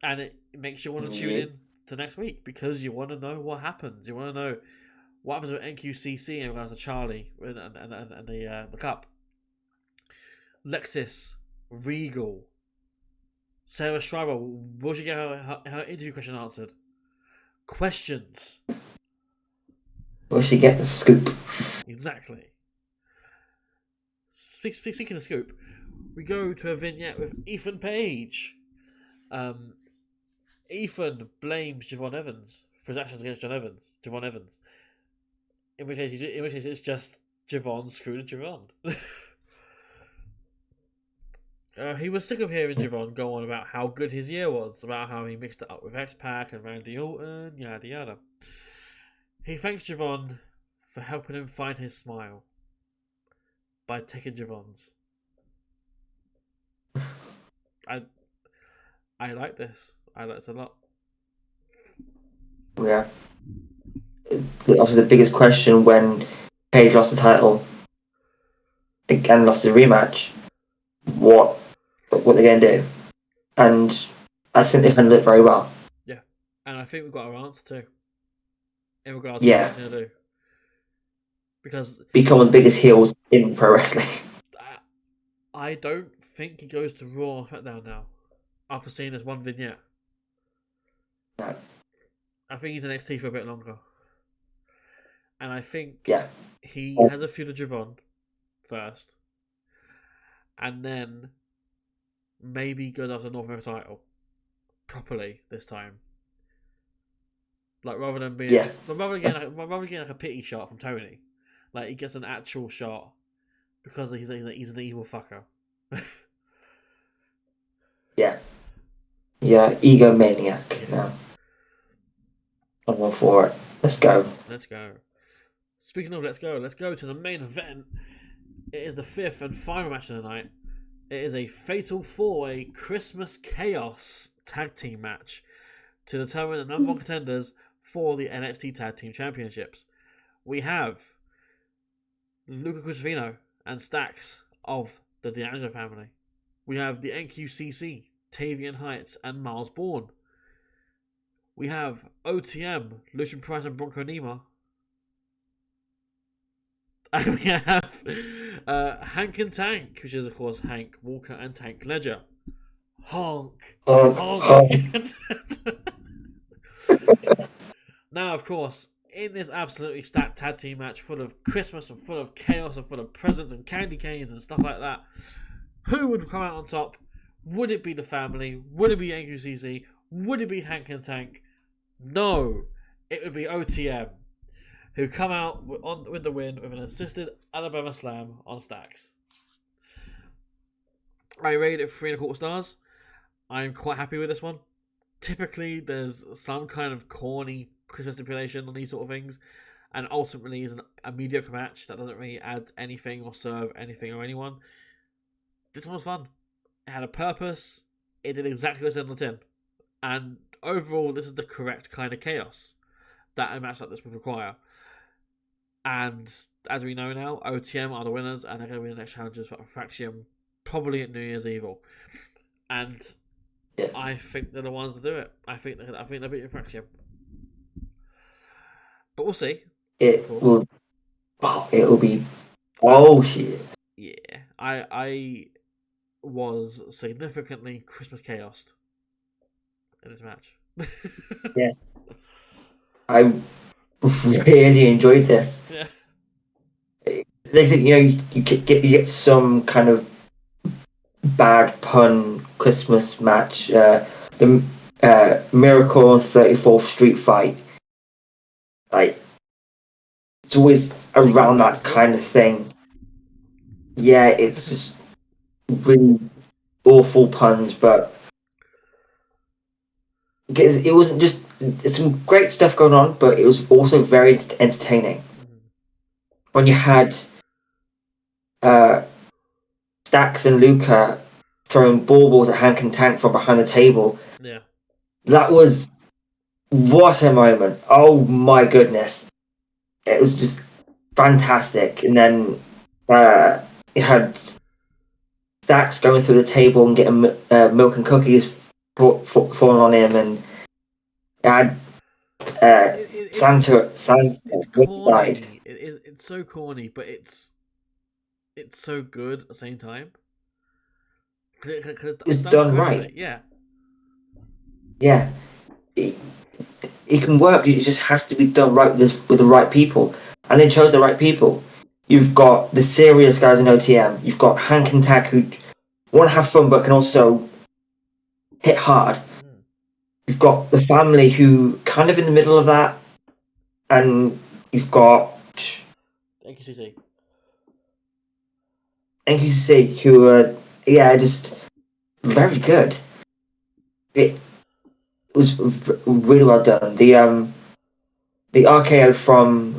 And it makes you want to tune in to next week because you want to know what happens. You want to know what happens with NQCC in regards to Charlie and the cup. Lexis, Regal, Sarah Schreiber, will she get her interview question answered? Questions. Will she get the scoop? Exactly. Speaking of scoop, we go to a vignette with Ethan Page. Ethan blames Javon Evans for his actions against Javon Evans. In which case it's just Javon screwed Javon. He was sick of hearing Javon go on about how good his year was, about how he mixed it up with X-Pac and Randy Orton, yada yada. He thanks Javon for helping him find his smile by taking Javon's. I like this. I like this a lot. Yeah. Obviously, the biggest question when Page lost the title and lost the rematch, what they're going to do? And I think they've handled it very well. Yeah, and I think we've got our answer too. In regards to what he's going to do. Because become one of the biggest heels in pro wrestling. I don't think he goes to Raw or SmackDown now. After seeing this one vignette. No. I think he's in NXT for a bit longer. And I think he has a feud with Javon first. And then maybe goes after the North American title. Properly this time. Like rather than being rather than getting like a pity shot from Tony. Like he gets an actual shot because he's an evil fucker. Yeah, egomaniac. Yeah. I'm all for it. Let's go. Speaking of let's go to the main event. It is the 5th and final match of the night. It is a Fatal 4-Way Christmas Chaos Tag Team match to determine the number one contenders for the NXT Tag Team Championships. We have Luca Crucifino and Stax of the D'Angelo family. We have the NQCC, Tavian Heights and Miles Bourne. We have OTM, Lucian Price and Bronco Nima. And we have Hank and Tank, which is of course Hank Walker and Tank Ledger. Honk. Now, of course, in this absolutely stacked tag team match full of Christmas and full of chaos and full of presents and candy canes and stuff like that, who would come out on top? Would it be the family? Would it be NQCC? Would it be Hank and Tank? No, it would be OTM, who come out with the win with an assisted Alabama Slam on Stax. I rated it 3 1/4 stars. I'm quite happy with this one. Typically, there's some kind of corny Christmas stipulation on these sort of things, and ultimately is a mediocre match that doesn't really add anything or serve anything or anyone. This one was fun. It had a purpose. It did exactly what it said on the tin. And overall, this is the correct kind of chaos that a match like this would require. And as we know now, OTM are the winners, and they're going to be the next challengers for Fraxium, probably at New Year's Evil. And I think they're the ones to do it. I think they'll beat Fraxium. But we'll see. It will. Oh, it'll be. Oh shit. Yeah, I was significantly Christmas chaosed in this match. Yeah, I really enjoyed this. Yeah. You get some kind of bad pun Christmas match. The Miracle on 34th Street fight. Like, it's always around that kind of thing. Yeah, it's just really awful puns, but it wasn't just some great stuff going on, but it was also very entertaining. When you had Stax and Luca throwing baubles at Hank and Tank from behind the table, that was what a moment! Oh my goodness, it was just fantastic. And then you had Stax going through the table and getting milk and cookies falling on him, and had Santa. It's corny. It's so corny, but it's so good at the same time. It's done right. Yeah. It can work. It just has to be done right with the right people. and they chose the right people. You've got the serious guys in OTM. You've got Hank and Tag who want to have fun but can also hit hard. You've got the family who kind of in the middle of that, and you've got NXT who are just very good. It was really well done. The RKO from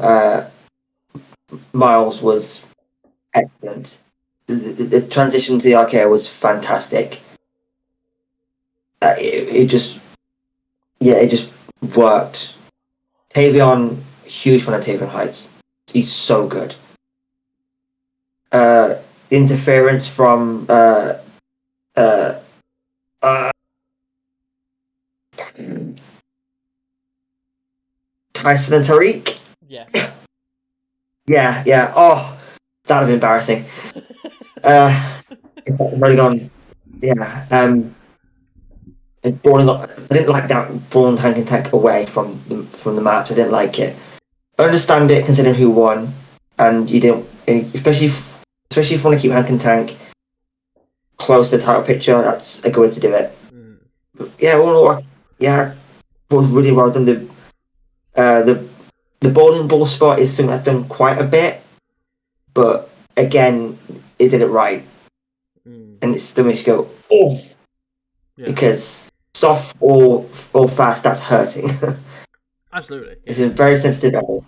Miles was excellent. The transition to the RKO was fantastic. It just worked. Tavion, huge fan of Tavion Heights. He's so good. Interference from Tyson and Tariq. Yeah. Yeah. Oh, that'd have been embarrassing. Really gone. Yeah. I didn't like that brawling Hank and Tech away from the match. I didn't like it. I understand it considering who won, and you didn't, especially if you want to keep Hank and Tank close to the title picture. That's a good way to do it. But yeah, it was really well done. The bowling ball spot is something I've done quite a bit, but again, it did it right, and it still makes you go oh, because soft or fast, that's hurting. Absolutely, it's a very sensitive area.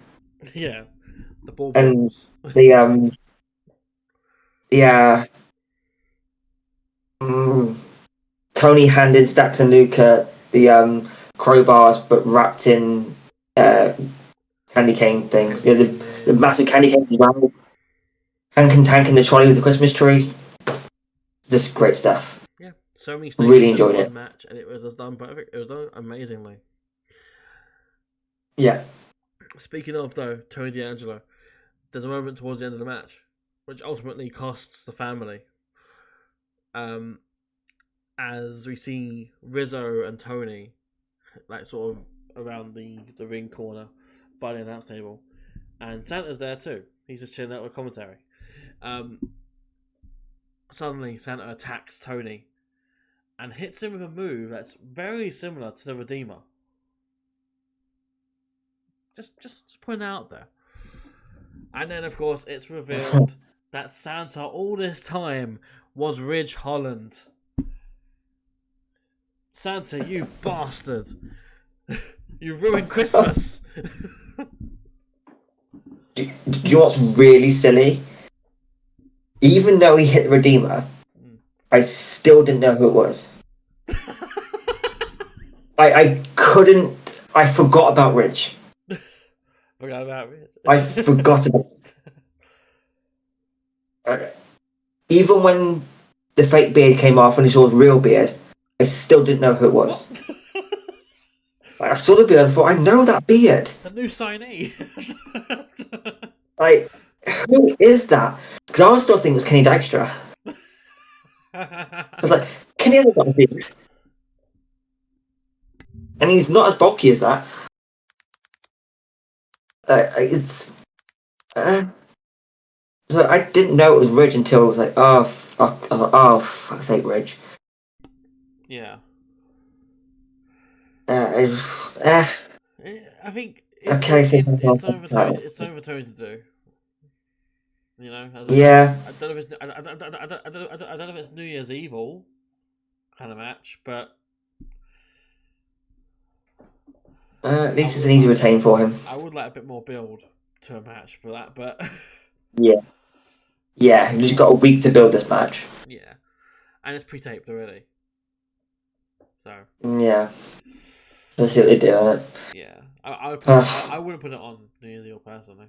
Yeah, the ball and balls. Tony handed Stacks and Luca the crowbars, but wrapped in candy cane things. The massive candy cane around Hank and Tank in the trolley with the Christmas tree. Just great stuff. Yeah, so many stages really enjoyed in one it. match, and it was done perfect. It was done amazingly. Yeah. Speaking of though, Tony D'Angelo, there's a moment towards the end of the match which ultimately costs the family. As we see Rizzo and Tony, like sort of around the ring corner by the announce table, and Santa's there too. He's just chilling out with commentary. Suddenly, Santa attacks Tony and hits him with a move that's very similar to the Redeemer. Just point out there. And then, of course, it's revealed that Santa all this time was Ridge Holland. Santa, you bastard! You ruined Christmas. Do you know what's really silly? Even though he hit the Redeemer, I still didn't know who it was. I couldn't. I forgot about Ridge. Forgot about Ridge. I forgot about it. Even when the fake beard came off and he saw his real beard, I still didn't know who it was. I saw the beard, I thought, I know that beard. It's a new signee. Who is that? Because I still think it was Kenny Dykstra. I was like, Kenny hasn't got a beard. And he's not as bulky as that. So I didn't know it was Ridge until I was like, oh fuck's sake, Ridge. Yeah. I think it's something for Tony to do. You know. Yeah. I don't know if it's New Year's Evil kind of match, but at least it's an easy retain for him. I would like a bit more build to a match for that, but yeah, you just got a week to build this match. Yeah, and it's pre-taped already, so yeah. Let's see what they do on it. Yeah, I wouldn't put it on New Year's Evil personally.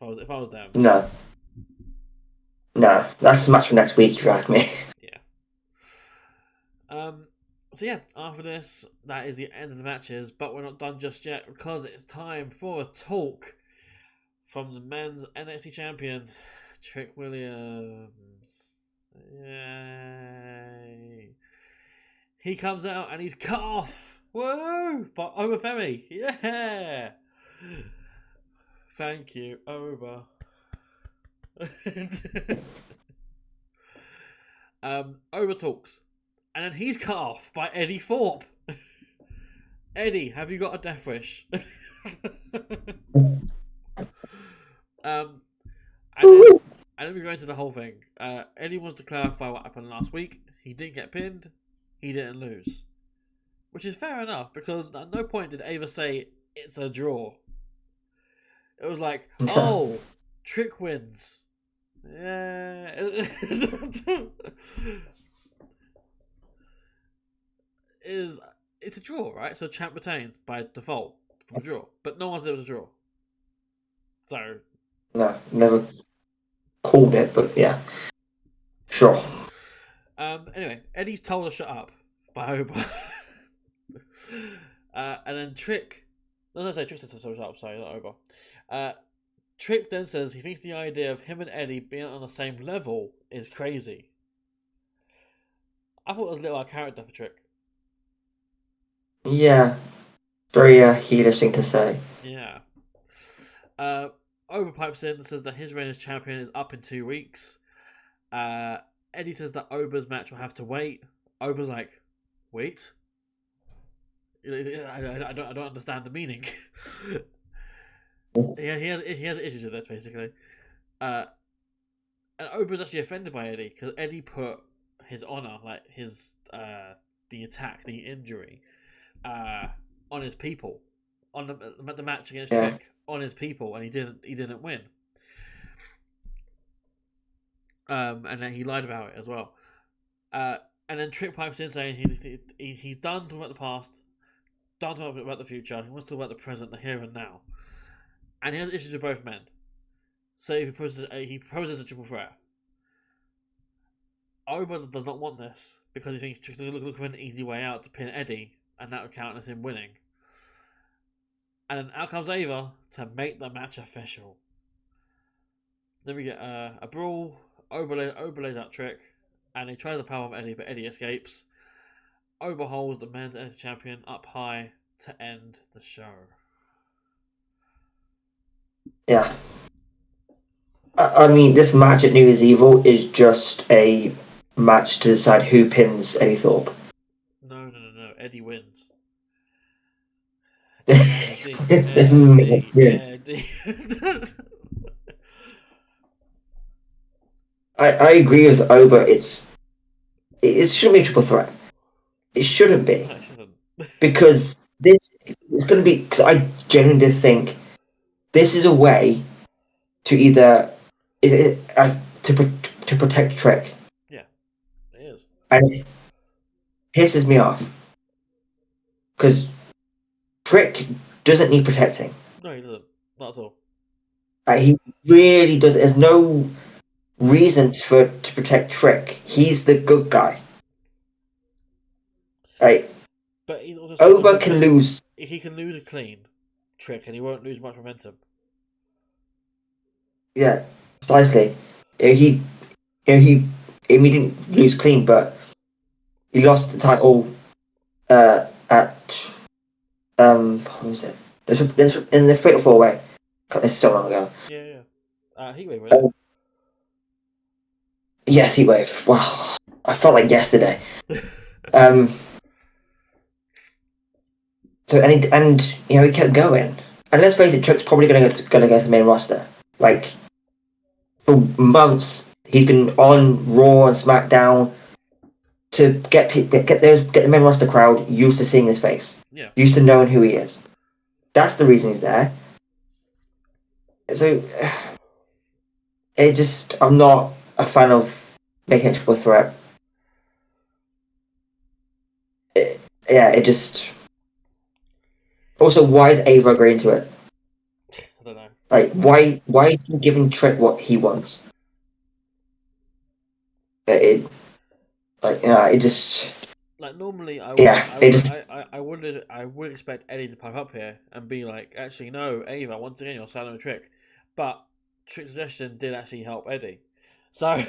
If I was them. No, that's the match for next week if you ask me. Yeah. So yeah, after this, that is the end of the matches, but we're not done just yet because it's time for a talk from the men's NXT champion, Trick Williams. Yay! He comes out and he's cut off. Whoa! But over Femi. Yeah! Thank you, over. Over talks, and then he's cut off by Eddie Thorpe. Eddie, have you got a death wish? And then we go into the whole thing. Eddie wants to clarify what happened last week. He didn't get pinned. He didn't lose. Which is fair enough, because at no point did Ava say it's a draw. It was like, oh, Trick wins. Yeah. It's a draw, right? So champ retains by default from a draw. But no one said it was a draw. So... No, never called it, but yeah. Sure. Anyway, Eddie's told to shut up by Oba. And then Trick... No, Trick says to shut up, sorry, not Oba. Trick then says he thinks the idea of him and Eddie being on the same level is crazy. I thought it was a little out of character for Trick. Yeah. Very heelish thing to say. Yeah. Oba pipes in and says that his reign as champion is up in 2 weeks. Eddie says that Oba's match will have to wait. Oba's like, wait? I don't understand the meaning. he has issues with this, basically. And Oba's actually offended by Eddie, because Eddie put his honor, like his the attack, the injury, on his people, on the match against Trick, on his people, and he didn't win. And then he lied about it as well. And then Trick pipes in saying he's done talking about the past, done talking about the future. He wants to talk about the present, the here and now. And he has issues with both men. So he proposes a triple threat. Oba does not want this because he thinks Trick's looking for an easy way out to pin Eddie, and that would count as him winning. And then out comes Ava to make the match official. Then we get a brawl. Oba lays out Trick, and he tries to power of Eddie, but Eddie escapes. Oba holds the men's NXT champion up high to end the show. Yeah. I mean, this match at New Year's Evil is just a match to decide who pins Eddie Thorpe. No. Eddie wins. Eddie. I agree with Oba. It shouldn't be a triple threat. It shouldn't be. No, it shouldn't. Because it's going to be... Cause I genuinely think this is a way to either... to protect Trick. Yeah, it is. And it pisses me off. Because Trick doesn't need protecting. No, he doesn't. Not at all. He really does. There's no reason to protect Trick. He's the good guy. Right? But he's also Oba can lose. He can lose a clean Trick, and he won't lose much momentum. Yeah, precisely. He didn't lose clean, but he lost the title at what was it? There's in the Fatal 4-Way. It's so long ago. Yeah. Heatwave, really? Yes, Heatwave. Wow, I felt like yesterday. So and he kept going. And let's face it, Trick's probably going to go against the main roster. Like, for months, he's been on Raw and SmackDown to get the main roster crowd used to seeing his face. Yeah. Used to knowing who he is. That's the reason he's there. So, I'm not a fan of making a triple threat. Also, why is Ava agreeing to it? I don't know. Like, why is he giving Trick what he wants? It just... Like, normally, I would expect Eddie to pipe up here and be like, actually, no, Ava, once again, you're siding with Trick. But Trick's suggestion did actually help Eddie. So...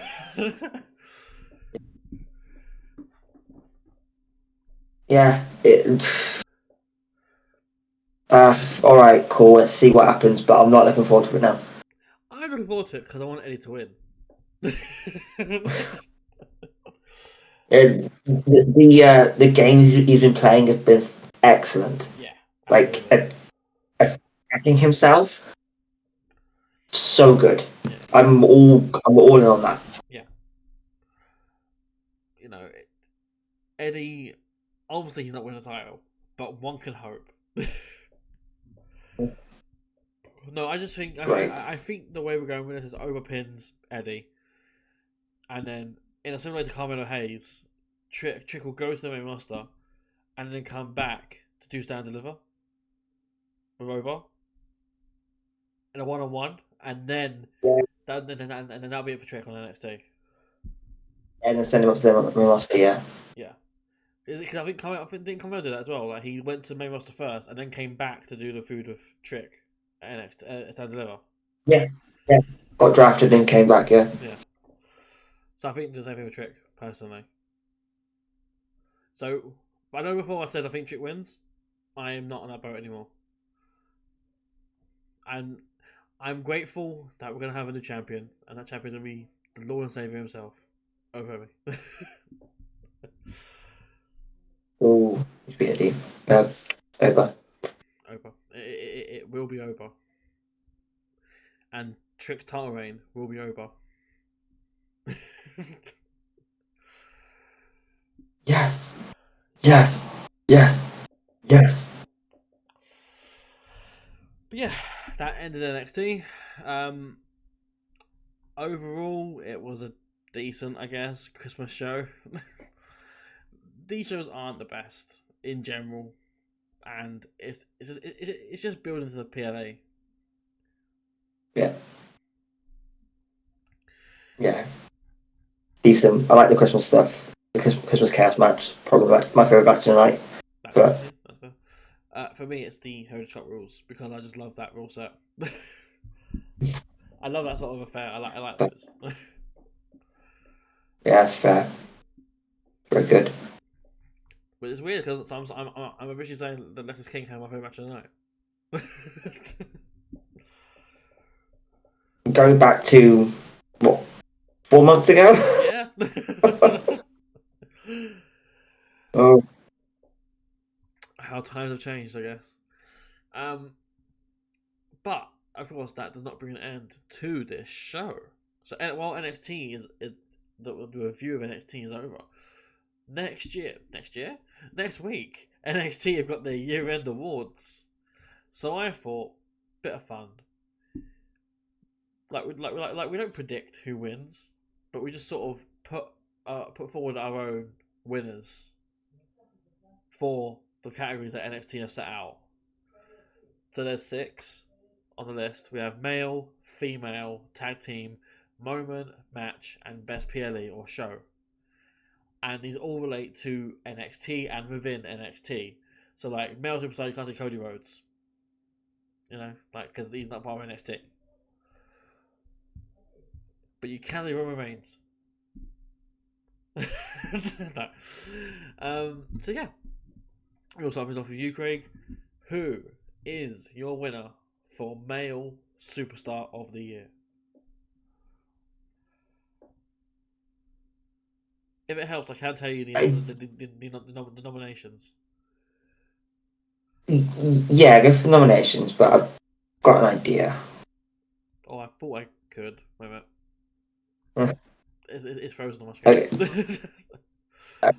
All right, cool. Let's see what happens, but I'm not looking forward to it now. I'm looking forward to it because I want Eddie to win. The games he's been playing have been excellent. Yeah, like attacking himself, so good. Yeah. I'm all in on that. Yeah. You know, Eddie. Obviously, he's not winning the title, but one can hope. No, I just think I think the way we're going with this is over pins Eddie, and then in a similar way to Carmelo Hayes, Trick will go to the main roster, and then come back to do stand and deliver with Over in a 1-on-1, and then that'll be it for Trick on NXT. And then send him up to the main roster. Yeah. Yeah. Because I think didn't Carmelo do that as well. Like he went to the main roster first, and then came back to do the feud with Trick. NXT stand and deliver. Yeah. Got drafted and came back. Yeah. So I think the same thing with Trick personally. So I know before I said I think Trick wins. I am not on that boat anymore. And I'm grateful that we're gonna have a new champion, and that champion's gonna be the Lord and Savior himself, over me. Oh, it's been a team. Over. It will be over. And Trick's title reign will be over. Yes. But yeah, that ended NXT. Overall, it was a decent, I guess, Christmas show. These shows aren't the best in general, and it's just building to the PLA. Yeah. Decent. I like the Christmas stuff. The Christmas Chaos match, probably my favorite match tonight. That's But fair. For me, it's the Heritage Cup rules because I just love that rule set. I love that sort of affair. I like those. yeah, it's fair. Very good. But it's weird because I'm officially saying that Lexus King had my favorite match of the night. Going back to what, 4 months ago? Yeah. Oh, How times have changed, I guess. But of course, that does not bring an end to this show. So while NXT the review of NXT is over, next week, NXT have got their year-end awards. So I thought, bit of fun. Like we don't predict who wins, but we just sort of put forward our own winners for the categories that NXT have set out. So there's 6 on the list. We have male, female, tag team, moment, match, and best PLE or show. And these all relate to NXT and within NXT. So like male superstar, you can't say Cody Rhodes. You know, like because he's not part of NXT. But you can say Roman Reigns. No. So yeah. We also have this off of you, Craig. Who is your winner for male superstar of the year? If it helps, I can tell you the nominations. yeah, go for the nominations, but I've got an idea. Oh, I thought I could. Wait a minute. It's frozen on my screen. Okay.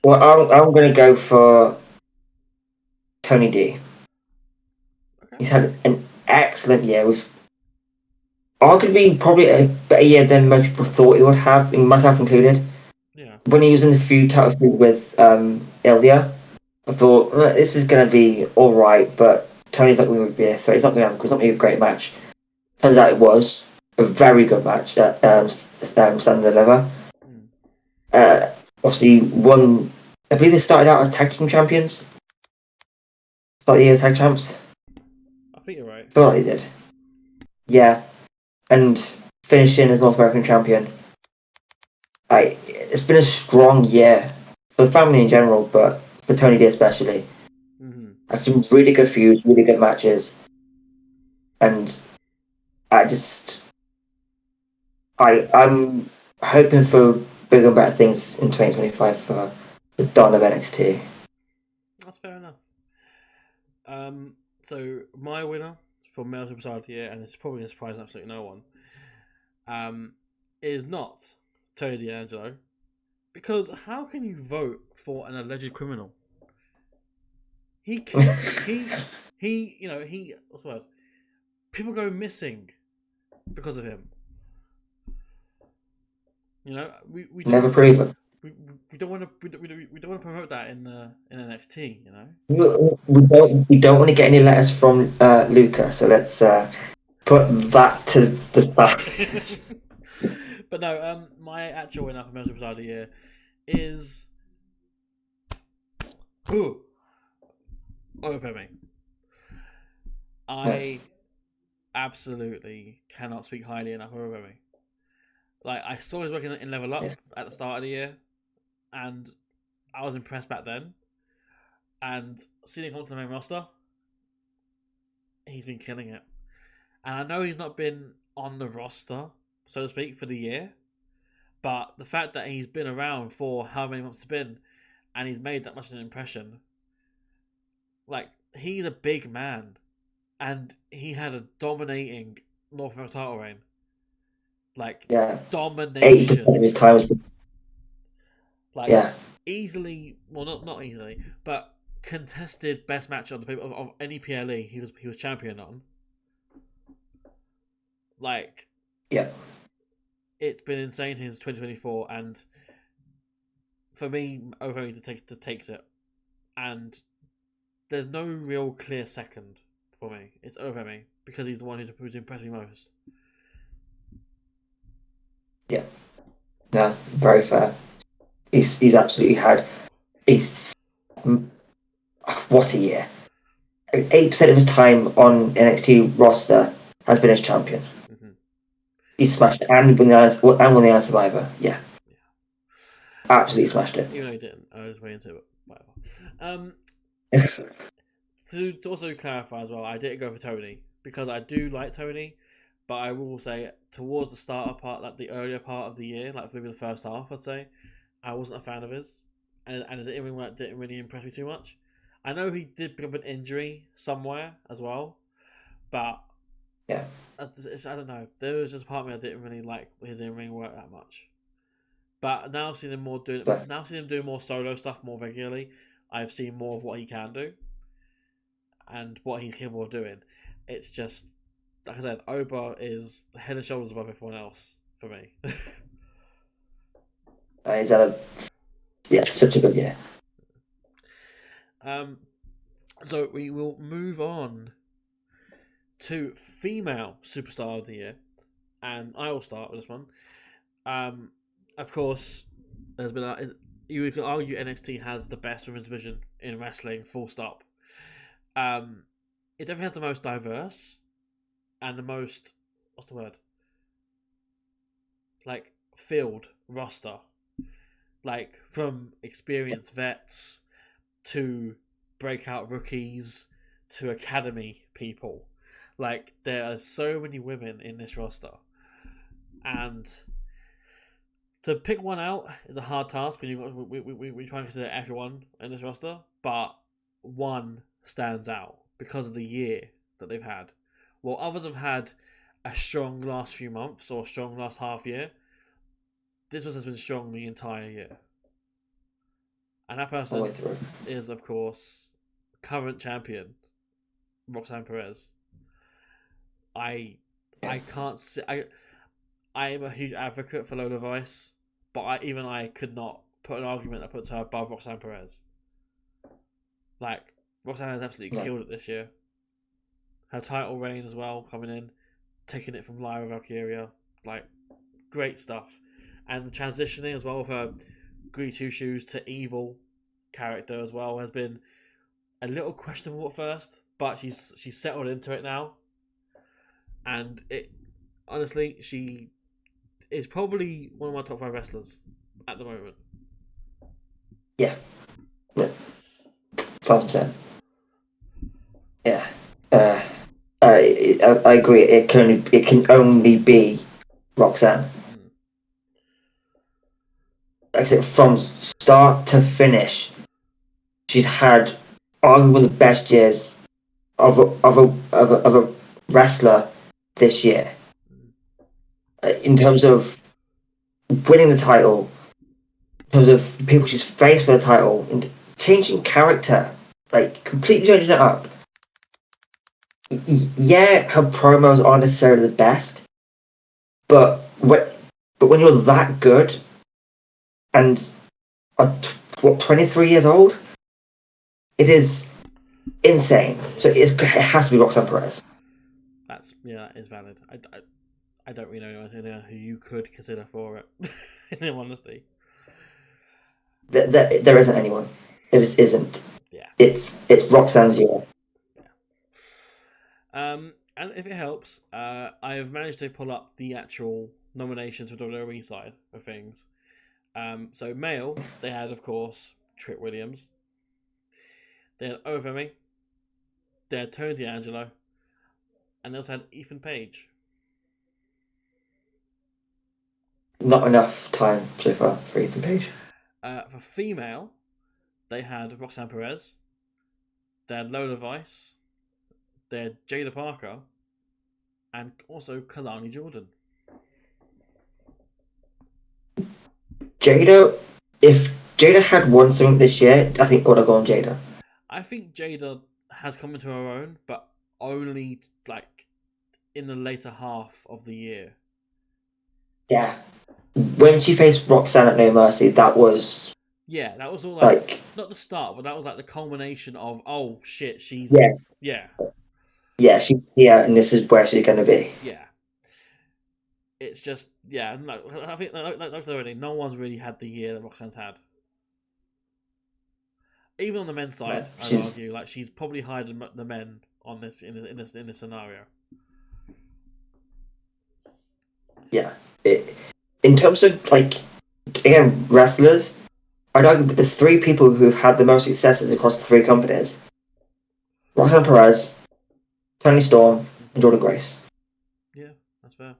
Well, I'm going to go for Tony D. Okay. He's had an excellent year with arguably probably a better year than most people thought he would have, myself included. Yeah. When he was in the title feud with Ilya, I thought this is going to be all right, but Tony's not going to be a threat. He's not going to be a great match. Turns out it was a very good match at Stand and Deliver. Obviously won. I believe they started out as tag team champions. Start the year as tag champs. I think you're right. I feel like they did. Yeah, and finishing as North American champion. It's been a strong year for the family in general, but for Tony D especially. Mm-hmm. Had some really good feuds, really good matches, and I'm hoping for bigger and better things in 2025 for the dawn of NXT. That's fair enough. So my winner for Male Superstar of the Year, and it's probably going to surprise absolutely no one, is not Tony D'Angelo, because how can you vote for an alleged criminal? He what's the word? People go missing because of him. We Never proven. We don't want to promote that in NXT. We don't want to get any letters from Luca, so let's put that to the side. But no, my actual winner for Male Superstar of the Year is over me. I absolutely cannot speak highly enough of over me. Like, I saw his work in Level Up at the start of the year, and I was impressed back then. And seeing him come to the main roster, he's been killing it. And I know he's not been on the roster, so to speak, for the year, but the fact that he's been around for how many months it's been, and he's made that much of an impression, like, he's a big man, and he had a dominating North American title reign. Like, domination. 80% of his time was... Like, easily, well, not easily, but contested best match on the of any PLE he was champion on. Like, it's been insane since 2024, and for me, Overeem takes it, and there's no real clear second for me. It's Overeem because he's the one who's impressed me most. Yeah, no, very fair. He's absolutely had what a year. 8% of his time on NXT roster has been as champion. Mm-hmm. He's smashed and won the Iron Survivor. Yeah. Absolutely smashed it. Even though he didn't, I was way into it. Whatever. To also clarify as well, I didn't go for Tony because I do like Tony, but I will say towards the starter part, like the earlier part of the year, like maybe the first half, I'd say, I wasn't a fan of his, and his in-ring work didn't really impress me too much. I know he did pick up an injury somewhere as well, but I don't know. There was just a part of me I didn't really like his in-ring work that much. But now I've seen him do more solo stuff more regularly. I've seen more of what he can do and what he's capable of doing. It's just, like I said, Oba is head and shoulders above everyone else for me. He's had such a good year. So we will move on to female superstar of the year, and I will start with this one. Of course, there's been you can argue NXT has the best women's division in wrestling, full stop. It definitely has the most diverse and the most, what's the word? Like, filled roster. Like, from experienced vets to breakout rookies to academy people. Like, there are so many women in this roster. And to pick one out is a hard task when we try and consider everyone in this roster, but one stands out because of the year that they've had. While others have had a strong last few months or strong last half year, this one has been strong the entire year. And that person is, of course, current champion, Roxanne Perez. I can't see... I am a huge advocate for Lola Vice, but I could not put an argument that puts her above Roxanne Perez. Like, Roxanne has absolutely killed it this year. Her title reign as well, coming in, taking it from Lyra Valkyria. Like, great stuff. And transitioning as well with her Goody Two Shoes to evil character as well has been a little questionable at first, but she's settled into it now. And honestly, she is probably one of my top 5 wrestlers at the moment. Yeah. 5%. Yeah. I agree. It can only be Roxanne. Like I said, from start to finish, she's had arguably one of the best years of a wrestler this year. In terms of winning the title, in terms of people she's faced for the title, and changing character, like completely changing it up. Yeah, her promos aren't necessarily the best, but when you're that good and are 23 years old, it is insane. So it has to be Roxanne Perez. That is valid. I don't really know anyone who you could consider for it. In all honesty, There isn't anyone. There just isn't. yeah. It's Roxanne's year. And if it helps, I have managed to pull up the actual nominations for WWE side of things. So male, they had, of course, Trick Williams. They had Ovemi. They had Tony D'Angelo. And they also had Ethan Page. Not enough time so far for Ethan Page. For female, they had Roxanne Perez. They had Lola Vice. They had Jada Parker. And also Kalani Jordan. Jada, if Jada had won something this year, I think it would have gone Jada. I think Jada has come into her own, but only like in the later half of the year. Yeah. When she faced Roxanne at No Mercy, that was... Yeah, that was all like not the start, but that was like the culmination of, oh shit, she's... Yeah. Yeah. Yeah, she's here, and this is where she's going to be. Yeah. It's just, yeah, I think, like already, no one's really had the year that Roxanne's had. Even on the men's side, I'd argue, like, she's probably higher than the men on this in this scenario. Yeah. In terms of, like, again, wrestlers, I'd argue the three people who've had the most successes across the three companies: Roxanne Perez, Toni Storm, and Jordan Grace. Yeah, that's fair.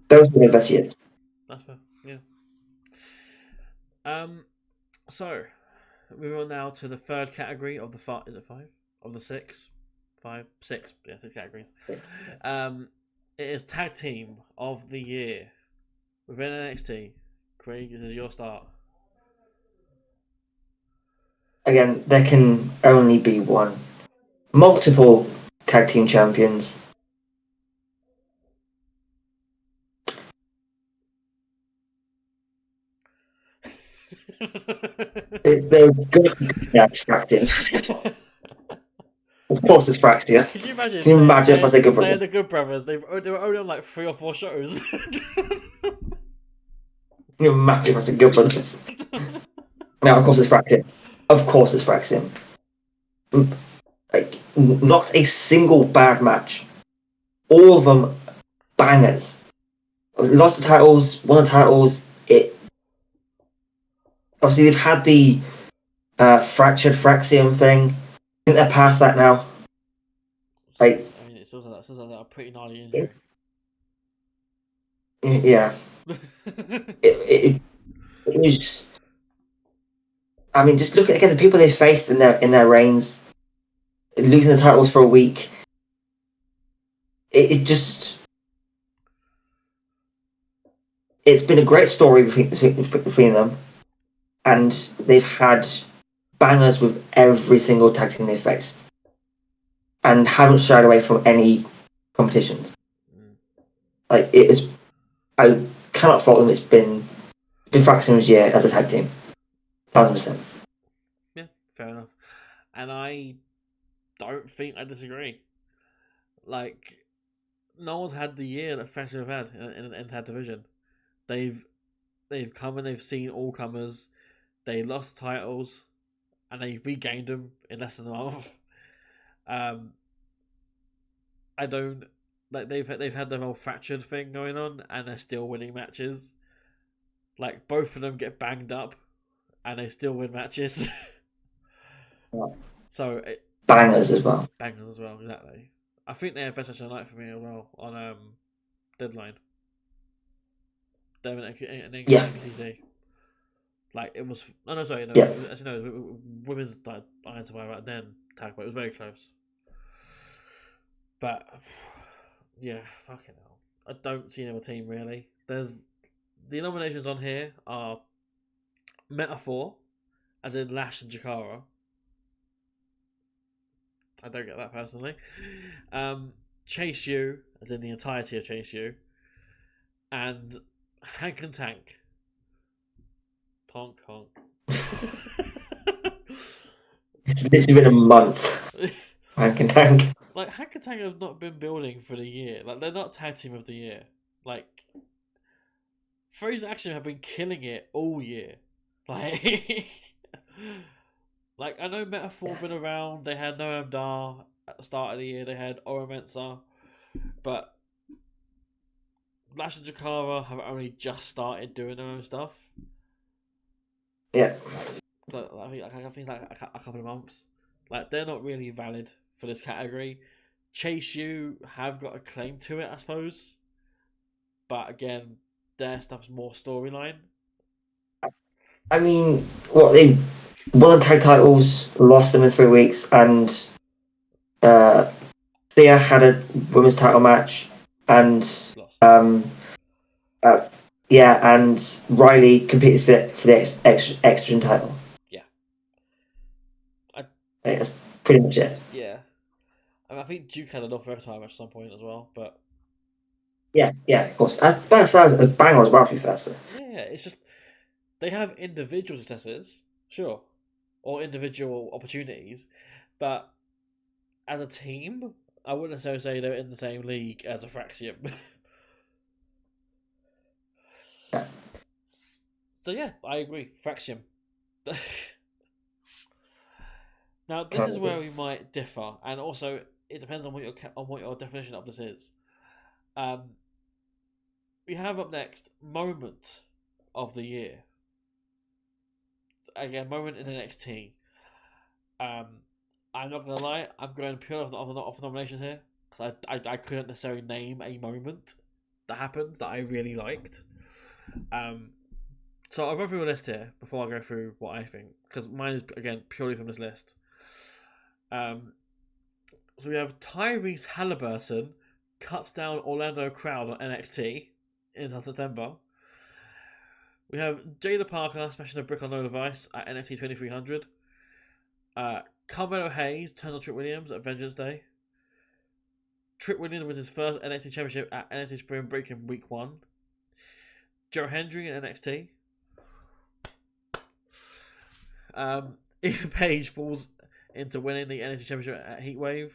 Those were the best years. That's fair, yeah. So, moving on now to the third category of the five. Is it five? Of the six? Six. Yeah, 6 categories. It is Tag Team of the Year within NXT. Craig, this is your start. Again, there can only be one. Multiple tag team champions. There's going to be Fraxia. Of course, it's Fraxia. Could you imagine? Can you imagine if I say Good Brothers? The Good Brothers. They were only on like 3 or 4 shows. Can you imagine if I said Good Brothers? Now, of course, it's Fraxia. Of course, it's Fraxia. Like, not a single bad match. All of them bangers. Lost the titles, won the titles. Obviously, they've had the fractured Fraxium thing. I think they're past that now. Like, I mean, it still sounds like a pretty gnarly injury. Yeah. it was. I mean, just look at again the people they faced in their reigns, losing the titles for a week. It just. It's been a great story between them, and they've had bangers with every single tag team they've faced, and haven't shied away from any competitions. Like, it is, I cannot fault them. It's been Fraxion's year as a tag team, 1,000%. Yeah, fair enough. And I don't think I disagree. Like, no one's had the year that Fraxion have had in that division. They've come and they've seen all comers. They lost titles, and they regained them in less than a month. I don't like they've had their whole fractured thing going on, and they're still winning matches. Like, both of them get banged up, and they still win matches. Yeah. So bangers as well. Bangers as well, exactly. I think they have best match of the night for me as well on Deadline. Them and NXT. Like it was. Oh no, sorry, no. Yeah. Actually, no. Women's Iron Survivor, then tag, but it was very close. But yeah, fucking hell. I don't see another team really. There's the nominations on here are Metaphor, as in Lash and Jakara. I don't get that personally. Chase U, as in the entirety of Chase U, and Hank and Tank. Honk honk. It's literally been a month. Hank and Tank. Like Hank and Tank have not been building for the year. Like they're not tag team of the year. Like Frozen Action have been killing it all year. Like, like I know Metaphor been around. They had Noam Dar at the start of the year. They had Ora Mensah, but Lash and Jakara have only just started doing their own stuff. Yeah. But I think it's like a couple of months. Like they're not really valid for this category. Chase U have got a claim to it, I suppose. But again, their stuff's more storyline. I mean, what they won the tag titles, lost them in 3 weeks, and Thea had a women's title match, and and Riley competed for the extra title. Yeah, That's pretty much it. Yeah, I think Duke had a North American title match at some point as well, but yeah, of course. A banger as well, to be fair. So. Yeah, it's just they have individual successes, sure, or individual opportunities, but as a team, I wouldn't necessarily say they're in the same league as a Fraxium. Yeah. So yeah, I agree. Fraxium. Now this is where we might differ, and also it depends on what your definition of this is. We have up next moment of the year. Again, moment in NXT. I'm not gonna lie, I'm going pure off the nominations here because I couldn't necessarily name a moment that happened that I really liked. So I'll run through a list here before I go through what I think, because mine is again purely from this list. So we have Tyrese Halliburton cuts down Orlando crowd on NXT in September. We have Jada Parker smashing a brick on no device at NXT 2300. Carmelo Hayes turned on Trick Williams at Vengeance Day. Trick Williams was his first NXT Championship at NXT Spring Break in Week 1. Joe Hendry in NXT. Ethan Page falls into winning the NXT Championship at Heatwave.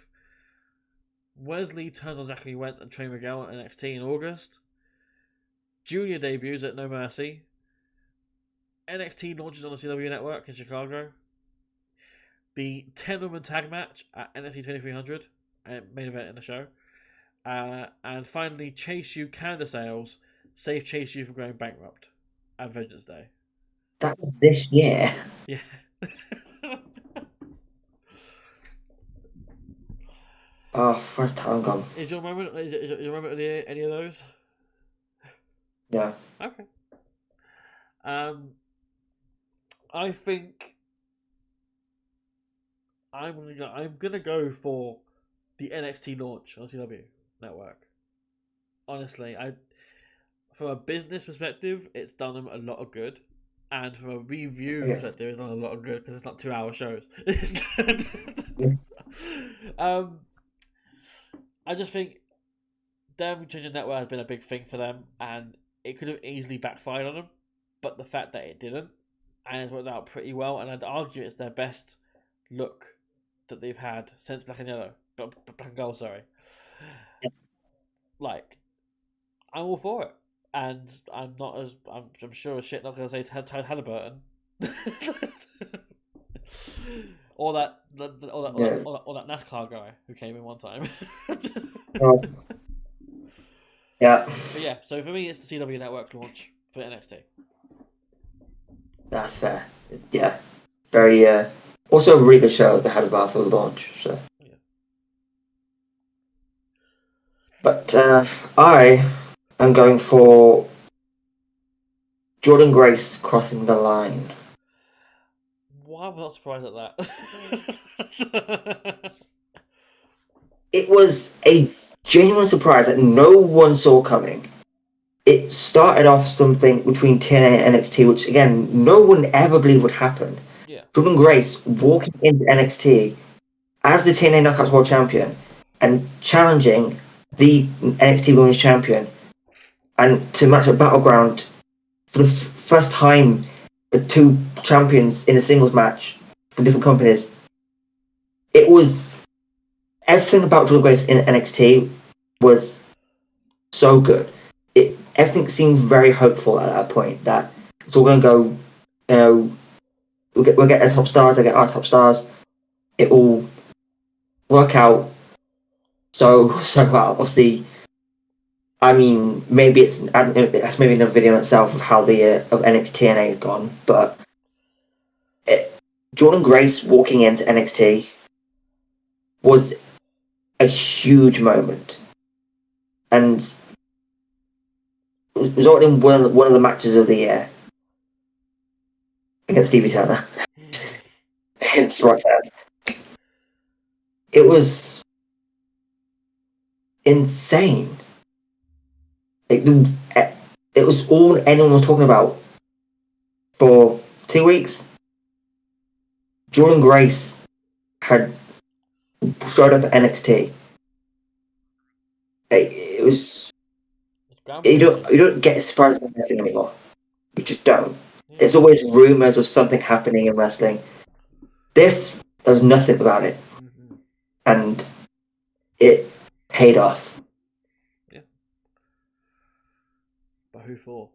Wesley turns on Zachary Wentz and Trey Miguel at NXT in August. Junior debuts at No Mercy. NXT launches on the CW Network in Chicago. The 10-woman tag match at NXT 2300, main event in the show. And finally, Chase U Canada sales save Chase U from going bankrupt at Vengeance Day. That was this year. Yeah. Oh, first time gone. Is your moment? Is your moment of the year any of those? Yeah. Okay. I think I'm gonna go for the NXT launch on CW Network. Honestly, from a business perspective, it's done them a lot of good, and from a review perspective, it's done a lot of good because it's not 2-hour shows. I just think them changing network has been a big thing for them, and it could have easily backfired on them, but the fact that it didn't, and it's worked out pretty well, and I'd argue it's their best look that they've had since Black and Yellow, Black and Gold, sorry. Yeah. Like, I'm all for it, and I'm sure as shit not gonna say Halliburton, or that NASCAR guy who came in one time. Yeah. But yeah, so for me, it's the CW Network launch for NXT. That's fair. Yeah. Very Also, a really good show they had as well for the launch. So. Yeah. But I am going for Jordan Grace crossing the line. Why am I not surprised at that? It was a genuine surprise that no one saw coming. It started off something between TNA and NXT, which again, no one ever believed would happen. Yeah. Jordan Grace walking into NXT as the TNA Knockouts World Champion and challenging the NXT Women's Champion, and to match at Battleground for the first time, the two champions in a singles match from different companies. It was everything about Jordan Grace in NXT was so good. Everything seemed very hopeful at that point that it's all going to go, you know, we'll get our top stars, they get our top stars. It will work out so well. Obviously, I mean, maybe that's maybe another video in itself of how the year of NXT has gone, but Jordan Grace walking into NXT was a huge moment, and resulted in one of the matches of the year against Stevie Turner against Roxanne. It was insane. It was all anyone was talking about for 2 weeks. Jordan Grace had showed up at NXT. It was you don't get surprises in wrestling anymore. You just don't. Yeah. There's always rumors of something happening in wrestling. There was nothing about it, and it paid off. Yeah. But who for?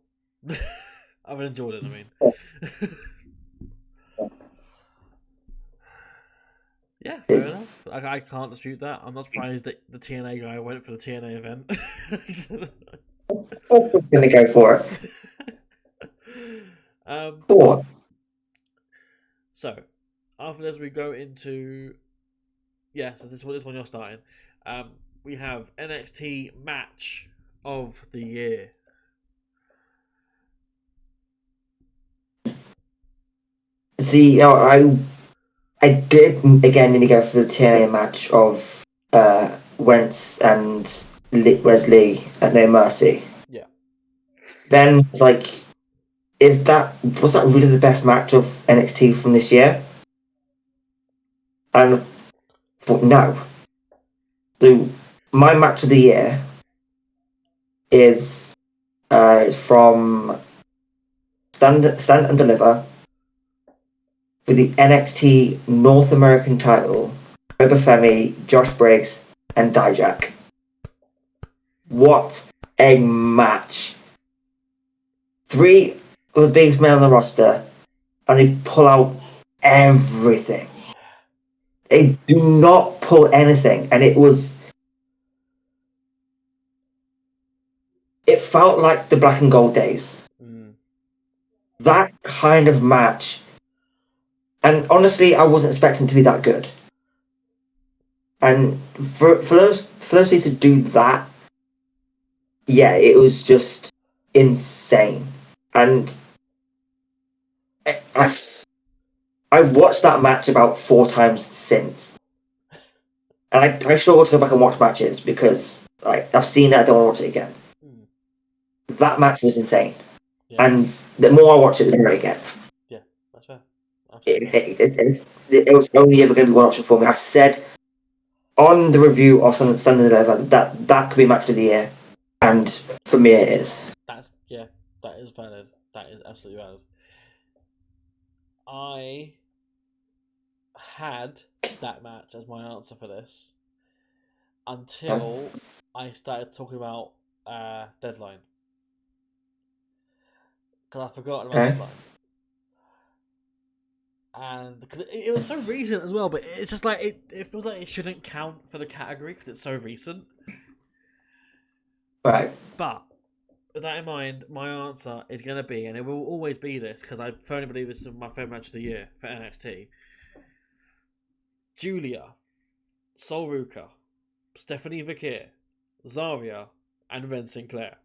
I've enjoyed it. I mean. Yeah, fair enough. I can't dispute that. I'm not surprised that the TNA guy went for the TNA event. I'm gonna go for it. Four. So, after this, we go into so this one you're starting. We have NXT match of the year. See, I did again need to go for the TNA match of Wentz and Wesley at No Mercy. Yeah. Then was that really the best match of NXT from this year? And I thought no. So my match of the year is from Stand and Deliver for the NXT North American title, Obafemi, Josh Briggs, and Dijak. What a match! 3 of the biggest men on the roster, and they pull out everything. They do not pull anything, and it felt like the black and gold days. That kind of match. And honestly, I wasn't expecting to be that good. And for those two to do that, yeah, it was just insane. And I've watched that match about 4 times since. And I struggle to go back and watch matches because I've seen it, I don't want to watch it again. That match was insane. Yeah. And the more I watch it, the better it gets. Yeah, that's fair. It was only ever going to be one option for me. I said on the review of Stand and Deliver that could be match of the year, and for me it is. That is valid. That is absolutely valid. I had that match as my answer for this until I started talking about Deadline, because I forgot about Deadline. And because it was so recent as well, but it's just like it feels like it shouldn't count for the category because it's so recent. Right. But with that in mind, my answer is going to be, and it will always be this, because I firmly believe this is my favourite match of the year for NXT, Julia, Sol Ruka, Stephanie Vaquer, Zarya, and Ren Sinclair.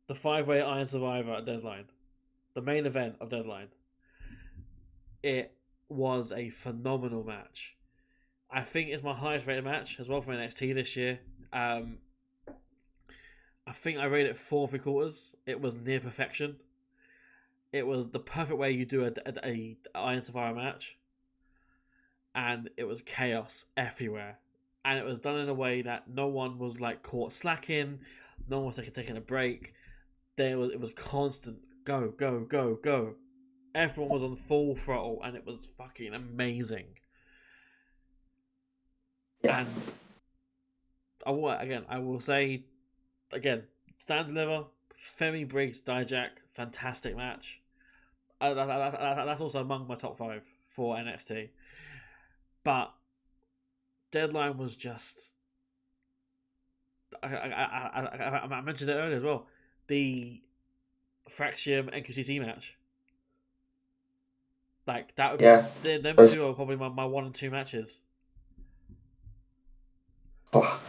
The 5-way Iron Survivor at Deadline. The main event of Deadline. It was a phenomenal match. I think it's my highest rated match as well from NXT this year. I think I rated it 4 3/4. It was near perfection. It was the perfect way you do a Iron Survivor match. And it was chaos everywhere. And it was done in a way that no one was like caught slacking. No one was taking a break. It was constant go, go, go, go. Everyone was on full throttle and it was fucking amazing. Yeah. And I will say again, stand deliver, Femi Briggs, Dijak, fantastic match. That's also among my top 5 for NXT. But Deadline was just... I mentioned it earlier as well. The Fraxium NXT match. Like, that. Yeah. Them two are probably my 1 and 2 matches. Oh.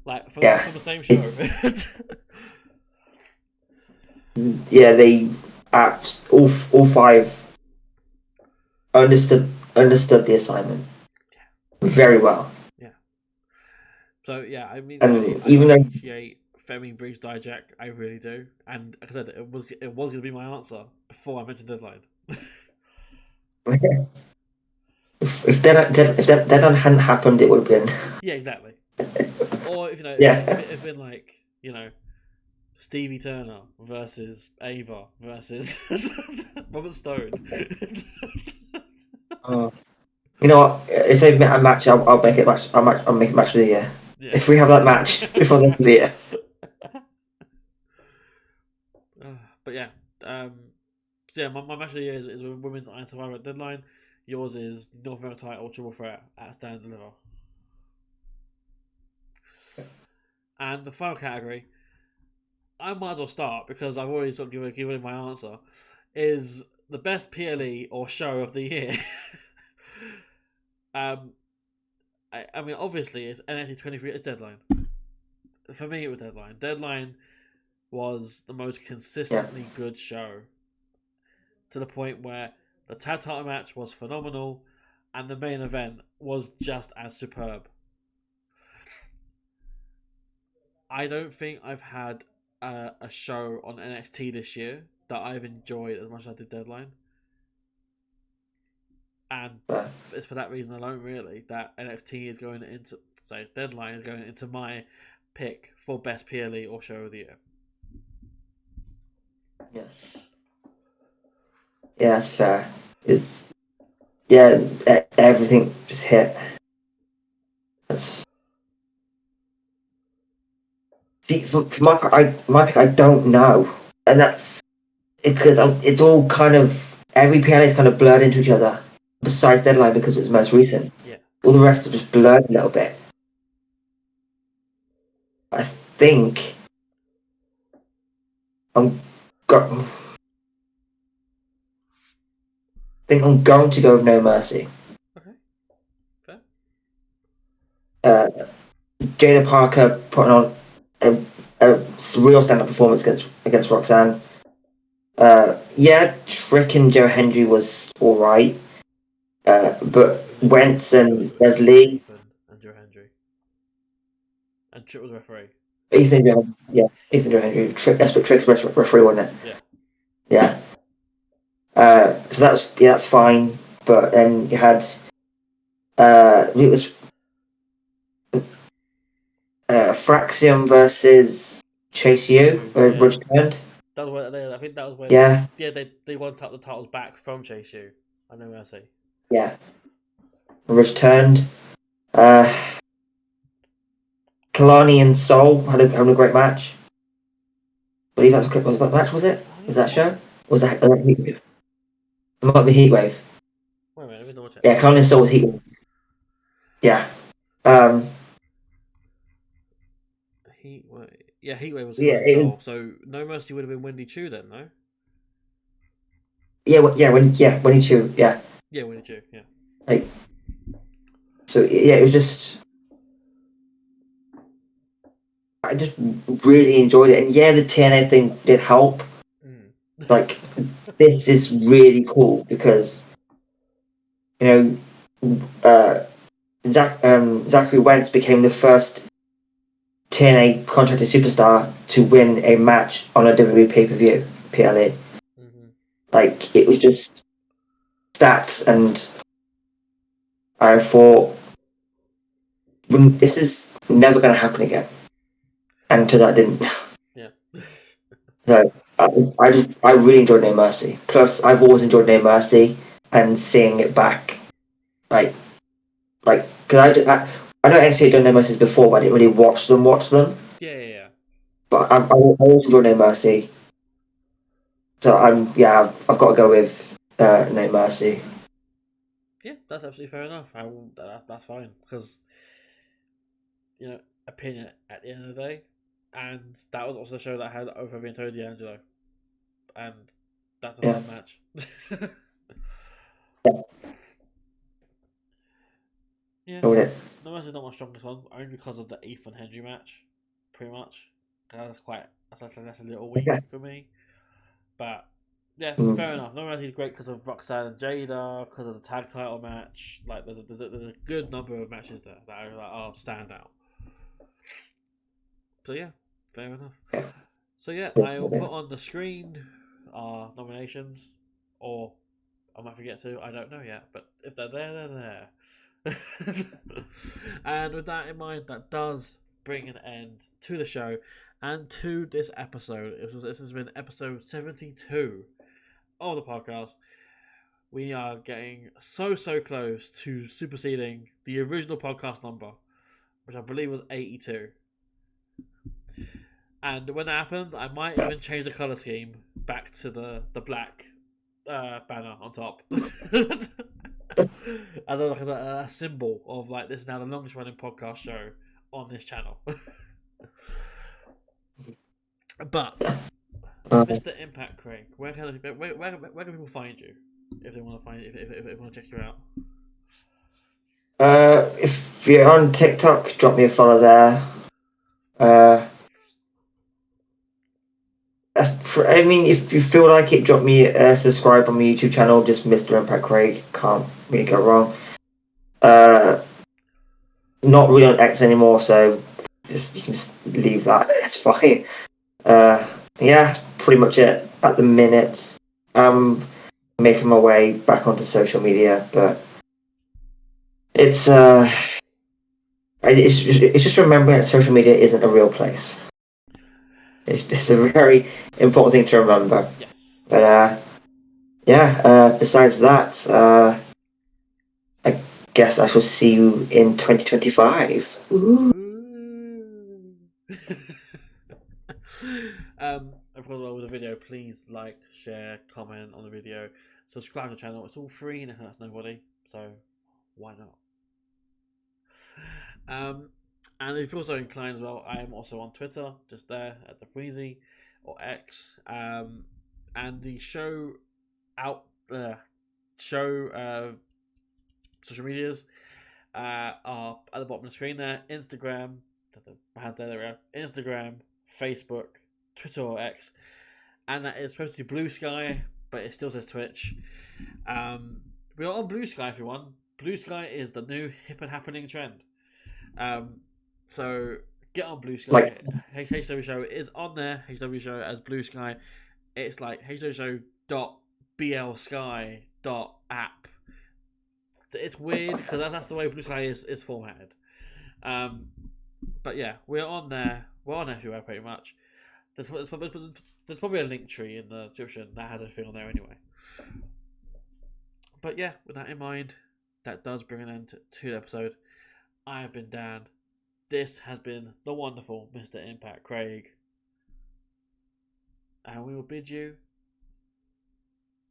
Like, from the same show. Yeah, they all 5 understood the assignment very well. Yeah. So yeah, I mean, And I even though appreciate Femi Briggs Dijak, I really do. And like I said, it was going to be my answer before I mentioned Deadline. if that hadn't happened, it would have been. Yeah, exactly. Or if it's been like, Stevie Turner versus Ava versus Robert Stone. You know what? If they make a match, I'll make it match. I'll make it match of the year. Yeah. If we have that match before the end of the year. But yeah, so yeah, my match of the year is Women's Iron Survivor at Deadline. Yours is North American title Triple Threat at Stand and Deliver. And the final category, I might as well start because I've already sort of given my answer, is the best PLE or show of the year. I mean, obviously, it's NXT 23. It's Deadline. For me, it was Deadline. Deadline was the most consistently good show, to the point where the tag title match was phenomenal, and the main event was just as superb. I don't think I've had a show on NXT this year that I've enjoyed as much as I did Deadline. And it's for that reason alone, really, that NXT is going into... Deadline is going into my pick for best PLE or show of the year. Yeah. Yeah, that's fair. It's... Yeah, everything just hit. That's... See, for my pick, I don't know. And that's because it's all kind of... Every PLE is kind of blurred into each other. Besides Deadline, because it's most recent. Yeah. All the rest are just blurred a little bit. I think I'm going to go with No Mercy. Okay. Fair. Jada Parker putting on a real stand-up performance against Roxanne. Trick and Joe Hendry was all right. But Wentz and Leslie and Joe Hendry. And Trick was referee. Ethan Joe Hendry. Trick's referee, wasn't it? Yeah. So that's fine. But then you had it was Fraxium versus Chase U, returned. That was where I think that was where. Yeah. They won the titles back from Chase U. I know Mercy. Yeah. Returned. Kalani and Sol having a great match. I believe that was what match was it? Was that show? Was that Heatwave? It might be Heatwave. Wait a minute, let me double check. Yeah, Kalani and Sol was Heatwave. Yeah. Heatwave. Yeah, Heatwave was Sol. So No Mercy would have been Wendy Chu then, no? Wendy Chu. Yeah. Yeah, Wendy Chu. Yeah. So yeah, it was just. I just really enjoyed it, and yeah, the TNA thing did help. Like, this is really cool because, you know, Zachary Wentz became the first TNA contracted superstar to win a match on a WWE pay-per-view, PLE. Like, it was just stats, and I thought, this is never going to happen again. And until that didn't. Yeah. So, I really enjoyed No Mercy. Plus, I've always enjoyed No Mercy, and seeing it back, because I know NXT had done No Mercies before, but I didn't really watch them. Yeah. But I always enjoyed No Mercy. So I've got to go with No Mercy. Yeah, that's absolutely fair enough. That's fine because, opinion at the end of the day, and that was also a show that had Oprah and Tony D'Angelo, and that's a fun match. Yeah, No Mercy is not my strongest one, only because of the Ethan Henry match, pretty much. That's a little weak for me, but yeah, fair enough. No Mercy is great because of Roxanne and Jada, because of the tag title match. Like, there's a good number of matches there that are standout. So yeah, fair enough. So yeah, I will put on the screen our nominations, or I might forget to. I don't know yet, but if they're there, they're there. And with that in mind, that does bring an end to the show and to this episode. This has been episode 72 of the podcast. We are getting so close to superseding the original podcast number, which I believe was 82. And when that happens, I might even change the colour scheme back to the black banner on top. As a symbol of, like, this is now the longest running podcast show on this channel. But Mr. Impact Craig, where can people find you if they want to find you, if they want to check you out? If you're on TikTok, drop me a follow there. I mean, if you feel like it, drop me a subscribe on my YouTube channel, just Mr. Impact Craig. Can't really go wrong. Not really on X anymore, so you can just leave that. It's fine. Yeah, pretty much it at the minute. I'm making my way back onto social media, but it's just remembering that social media isn't a real place. It's a very important thing to remember. Yes. But besides that, I guess I shall see you in 2025. Of course, with the video, please like, share, comment on the video, subscribe to the channel. It's all free and it hurts nobody, so why not? And if you're also inclined as well, I am also on Twitter, just there at DpuizY or X. And the show social medias are at the bottom of the screen there. Instagram, Instagram, Facebook, Twitter or X, and that is supposed to be Blue Sky, but it still says Twitch. We are on Blue Sky if you want. Blue Sky is the new hip and happening trend. So get on Blue Sky. HCW Show is on there. HCW Show as Blue Sky. It's like hcwshow.blsky.app. It's weird because that's the way Blue Sky is formatted. But yeah, we're on there. We're on everywhere pretty much. There's probably a link tree in the description that has everything on there anyway. But yeah, with that in mind, that does bring an end to the episode. I have been Dan. This has been the wonderful Mr. Impact Craig. And we will bid you...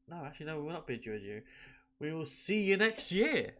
No, actually, no, we will not bid you adieu. We will see you next year.